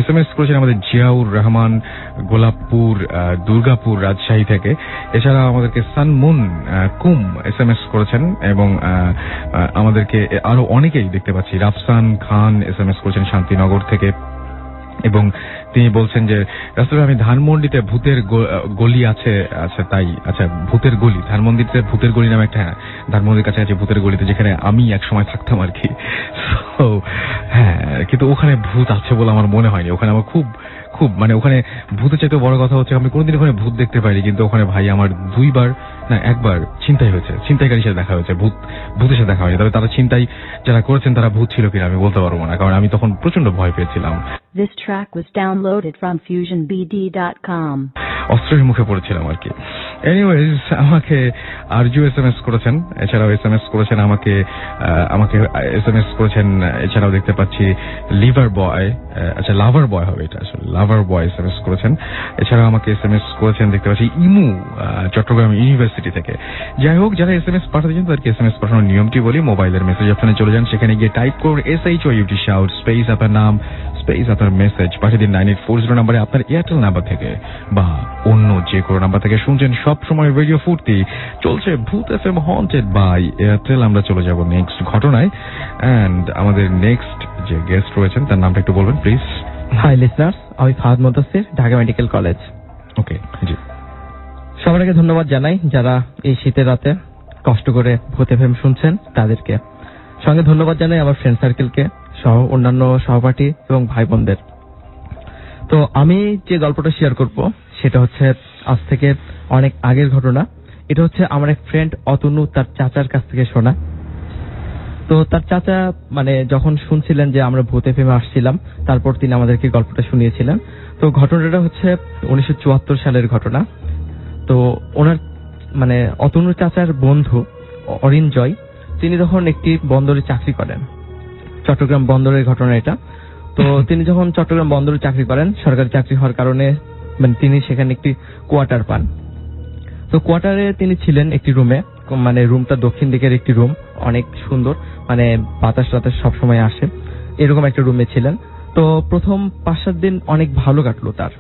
[SPEAKER 2] SMS করেছেন আমাদের জিয়াউর রহমান গোলাপপুর, দুর্গাপুর, রাজশাহী থেকে। এছাড়া আমাদেরকে সানমুন কুম SMS করেছেন এবং আমাদেরকে আরো অনেকেই দেখতে পাচ্ছি। রাফসান খান SMS করেছেন শান্তিনগর থেকে এবং তিনি বলছেন যে রাসূল আমি ধানমন্ডিতে ভূতের গলি আছে। আচ্ছা তাই, আচ্ছা ভূতের গলি, ধানমন্ডিতে ভূতের গলি নামে একটা, ধানমন্ডির কাছাকাছি ভূতের গলিতে যেখানে আমি এক সময় থাকতাম আর কি। হ্যাঁ, কিন্তু ওখানে ভূত আছে বলে আমার মনে হয়নি। ওখানে আমার খুব খুব মানে ওখানে ভূতের চাইতে বড় কথা হচ্ছে আমি কোনোদিন ওখানে ভূত দেখতে পাইনি, কিন্তু ওখানে ভাই আমার একবার ছিনতাই হয়েছে, ছিনতাইকারীর সাথে দেখা হয়েছে, ভূতের সাথে দেখা হয়নি। তবে তারা ছিনতাই যারা করেছেন তারা ভূত ছিল কিনা আমি বলতে পারবো না, কারণ আমি তখন প্রচন্ড ভয় পেয়েছিলাম।
[SPEAKER 1] This track was downloaded from FusionBD.com.
[SPEAKER 2] অস্ত্রের মুখে পড়েছিলাম আর কি। এনিওয়েজ আমাকে আরজু SMS করেছেন, এছাড়াও SMS করেছেন আমাকে SMS করেছেন। এছাড়াও দেখতে পাচ্ছি লিভার বয়, আচ্ছা লাভার বয় হবে এটা আসলে, লাভার বয় SMS করেছেন। এছাড়াও আমাকে SMS করেছেন দেখতে পাচ্ছি ইমু চট্টগ্রাম ইউনিভার্সিটি থেকে। যাই হোক, যারা SMS পাঠাতে চান তাদেরকে SMS পাঠানোর নিয়মটি বলি। মোবাইলের মেসেজ অপশনে চলে যান, সেখানে গিয়ে টাইপ করুন SHOUT শাউট স্পেস আপনার নাম স্পেস আপনার মেসেজ পাঠিয়ে দিন 9840 নাম্বারে আপনার এয়ারটেল নাম্বার থেকে বা অন্য যে কোনো নাম্বার থেকে। শুনছেন সব সময় রেডিও ফুর্তি, চলছে ভূত FM হন্টেড বাই এয়ারটেল। আমরা চলে যাব নেক্সট ঘটনায় এন্ড আমাদের নেক্সট যে গেস্ট রয়েছেন তার নামটা একটু বলবেন প্লিজ।
[SPEAKER 3] হাই লিসনার্স, আমি ফাহাদ মুদাসসির, ঢাকা মেডিকেল কলেজ।
[SPEAKER 2] ওকে জি,
[SPEAKER 3] সবার আগে ধন্যবাদ জানাই যারা এই শীতের রাতে কষ্ট করে ভূত FM শুনছেন তাদেরকে। সঙ্গে ধন্যবাদ জানাই আমার ফ্রেন্ড সার্কেলকে সহ অন্যান্য সহপাঠী এবং ভাই বোনদের। তো আমি যে গল্পটা শেয়ার করব সেটা হচ্ছে আজ থেকে অনেক আগের ঘটনা। এটা হচ্ছে আমার এক ফ্রেন্ড অতনু তার চাচার কাছ থেকে শোনা। তো তার চাচা মানে যখন শুনছিলেন যে আমরা ভূত FM আসছিলাম, তারপর তিনি আমাদেরকে গল্পটা শুনিয়েছিলেন। তো ঘটনাটা হচ্ছে 1974 সালের ঘটনা। তো ওনার মানে অতনুর চাচার বন্ধু অরিনজয়, তিনি তখন একটি বন্দরে চাকরি করেন, চট্টগ্রাম বন্দরের ঘটনা এটা। তো তিনি যখন চট্টগ্রাম বন্দরে চাকরি করেন, সরকারি চাকরি হওয়ার কারণে মানে তিনি সেখানে একটি কোয়ার্টার পান। তো কোয়ার্টারে তিনি ছিলেন একটি রুমে, মানে রুমটা দক্ষিণ দিকের একটি রুম, অনেক সুন্দর, মানে বাতাস টাতাস সবসময় আসে, এরকম একটা রুমে ছিলেন। তো প্রথম 5-7 দিন অনেক ভালো কাটলো তার।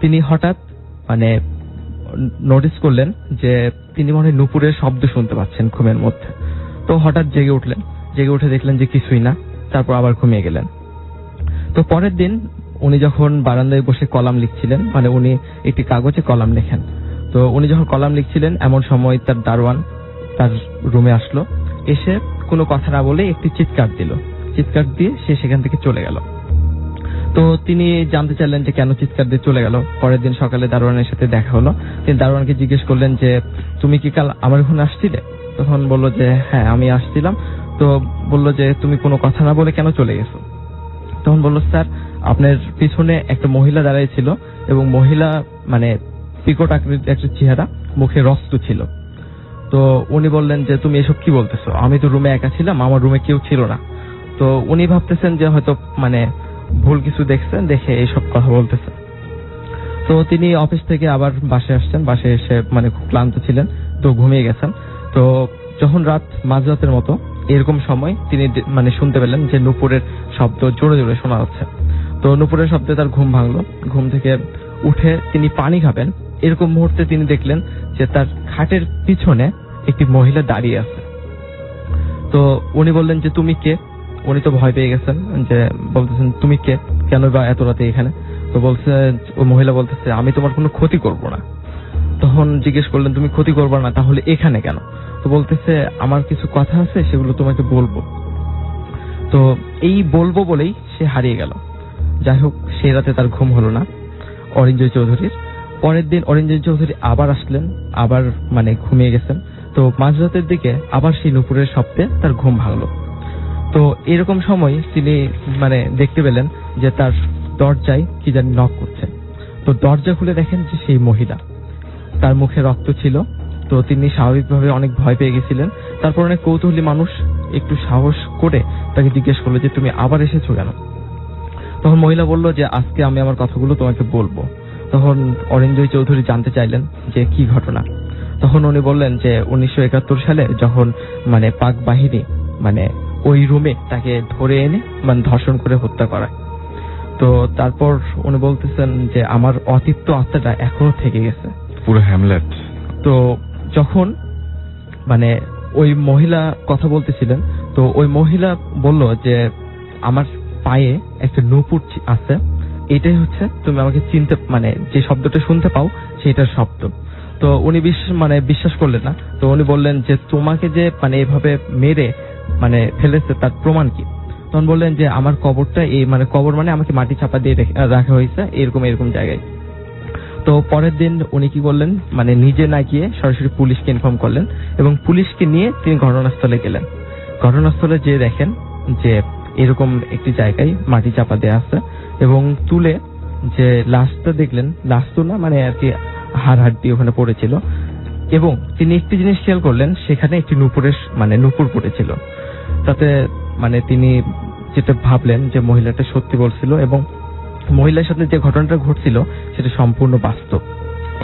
[SPEAKER 3] তিনি হঠাৎ মানে নোটিস করলেন যে তিনি মনে হয় নুপুরের শব্দ শুনতে পাচ্ছেন ঘুমের মধ্যে। তো হঠাৎ জেগে উঠলেন, জেগে উঠে দেখলেন যে কিছুই না, তারপর আবার ঘুমিয়ে গেলেন। তো পরের দিন উনি যখন বারান্দায় বসে কলাম লিখছিলেন, মানে উনি একটি কাগজে কলাম লেখেন, তো উনি যখন কলাম লিখছিলেন এমন সময় তার দারোয়ান তার রুমে আসলো, এসে কোনো কথা না বলে একটি চিৎকার দিল, চিৎকার দিয়ে সে সেখান থেকে চলে গেল। তো তিনি জানতে চাইলেন যে কেন চিৎকার দিয়ে চলে গেল। পরের দিন সকালে দারোয়ানের সাথে দেখা হলো, তিনি দারোয়ানকে জিজ্ঞেস করলেন যে তুমি কি কাল আমার ওখানে আসছিলে? তখন বলল যে হ্যাঁ আমি আসছিলাম। তো বলল যে তুমি কোনো কথা না বলে কেন চলে গেছো? তখন বলল স্যার আপনার পিছনে একটা মহিলা দাঁড়িয়ে ছিল এবং মহিলা মানে পিকট আকৃতির একটা চেহারা, মুখে রক্ত ছিল। তো উনি বললেন যে তুমি এসব কি বলতেছো, আমি তো রুমে একা ছিলাম, আমার রুমে কেউ ছিল না। তো উনি ভাবতেছেন যে হয়তো মানে ভুল কিছু দেখছেন, দেখে এইসব কথা বলতেছেন। তো তিনি অফিস থেকে আবার বাসায় আসছেন, বাসায় এসে মানে খুব ক্লান্ত ছিলেন, তো ঘুমিয়ে গেছেন। তো যখন রাত মাঝরাতের মতো এরকম সময় তিনি মানে শুনতে পেলেন যে নুপুরের শব্দ জোরে জোরে শোনা যাচ্ছে। তো নুপুরের শব্দে তার ঘুম ভাঙলো। ঘুম থেকে উঠে তিনি পানি খাবেন, এরকম মুহূর্তে তিনি দেখলেন যে তার খাটের পিছনে একটি মহিলা দাঁড়িয়ে আছে। তো উনি বললেন যে তুমি কে? উনি তো ভয় পেয়ে গেছেন, যে বলতেছেন তুমি কে, কেন বা এত রাতে এখানে? তো বলছে, ও মহিলা বলতেছে আমি তোমার কোনো ক্ষতি করব না। তখন জিজ্ঞেস করলেন তুমি ক্ষতি করবে না, তাহলে এখানে কেন? তো বলতেছে আমার কিছু কথা আছে, সেগুলো তোমাকে বলবো। তো এই বলবো বলেই সে হারিয়ে গেল। যাই হোক, সে রাতে তার ঘুম হলো না অরিঞ্জয় চৌধুরীর। পরের দিন অরিঞ্জয় চৌধুরী আবার আসলেন, আবার মানে ঘুমিয়ে গেছেন। তো মাঝরাতের দিকে আবার সেই নুপুরের শব্দে তার ঘুম ভাঙলো। তো এরকম সময় তিনি মানে দেখতে পেলেন যে তার দরজায় কি জানি নক করছে। তো দরজা খুলে দেখেন যে সেই মহিলা, তার মুখে রক্ত ছিল। তো তিনি স্বাভাবিকভাবে অনেক ভয় পেয়ে গেছিলেন। তারপর অনেক কৌতূহলী মানুষ একটু সাহস করে তাকে জিজ্ঞেস করলো যে তুমি আবার এসেছো কেন? তখন মহিলা বলল যে আজকে আমি আমার কথাগুলো তোমাকে বলবো। তখন অরিঞ্জয় চৌধুরী জানতে চাইলেন যে কি ঘটনা। তখন উনি বললেন যে 1971 সালে যখন মানে পাক বাহিনী মানে ওই রুমে তাকে ধরে এনে মানে ধর্ষণ করে হত্যা করায়। তো তারপর উনি বলতেছেন যে আমার অতৃপ্ত আত্মাটা এখনো থেকে গেছে
[SPEAKER 2] পুরো হ্যামলেট।
[SPEAKER 3] তো যখন মানে ওই মহিলা কথা বলতেছিলেন, তো ওই মহিলা বলল যে আমার পায়ে একটা নূপুর আছে, এটাই হচ্ছে তুমি আমাকে চিনতে মানে যে শব্দটা শুনতে পাও সেটার শব্দ। তো উনি বিশ্বাস করলেন না। তো উনি বললেন যে তোমাকে যে মানে এভাবে মেরে মানে ফেলেছে তার প্রমাণ কি? তখন বললেন যে আমার কবরটা এই মানে কবর মানে আমাকে মাটি চাপা দিয়ে রাখা হয়েছে এরকম জায়গায়। তো পরের দিন উনি কি করলেন, মানে নিজে না গিয়ে সরাসরি পুলিশকে ইনফর্ম করলেন এবং পুলিশকে নিয়ে তিনি ঘটনাস্থলে গেলেন। ঘটনাস্থলে যেয়ে দেখেন যে এরকম একটি জায়গায় মাটি চাপা দেওয়া আছে এবং তুলে যে লাশটা দেখলেন, লাশ তো না মানে আর কি হাড় ওখানে পড়েছিল। এবং তিনি একটি জিনিস খেয়াল করলেন, সেখানে একটি নূপুর পড়েছিল। তাতে মানে তিনি যেটা ভাবলেন যে মহিলাটা সত্যি বলছিল এবং মহিলার সাথে যে ঘটনাটা ঘটছিল সেটা সম্পূর্ণ বাস্তব।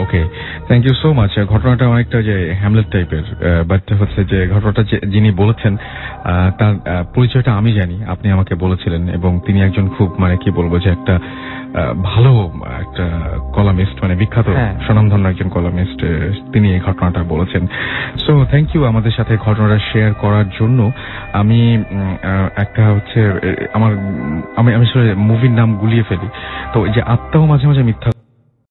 [SPEAKER 2] ওকে, থ্যাংক ইউ সো মাচ। ঘটনাটা অনেকটা যে হ্যামলেট টাইপের, বাট হচ্ছে যে ঘটনাটা যিনি বলেছেন তার পরিচয়টা আমি জানি, আপনি আমাকে বলেছিলেন। এবং তিনি একজন খুব মানে কি বলবো যে একটা ভালো একটা কলামিস্ট, মানে বিখ্যাত স্বনামধন্য একজন কলামিস্ট, তিনি এই ঘটনাটা বলেছেন। সো থ্যাংক ইউ আমাদের সাথে ঘটনাটা শেয়ার করার জন্য। আমি একটা হচ্ছে আমি আসলে মুভির নাম গুলিয়ে ফেলি। তো এই যে আত্মাও মাঝে মাঝে মিথ্যা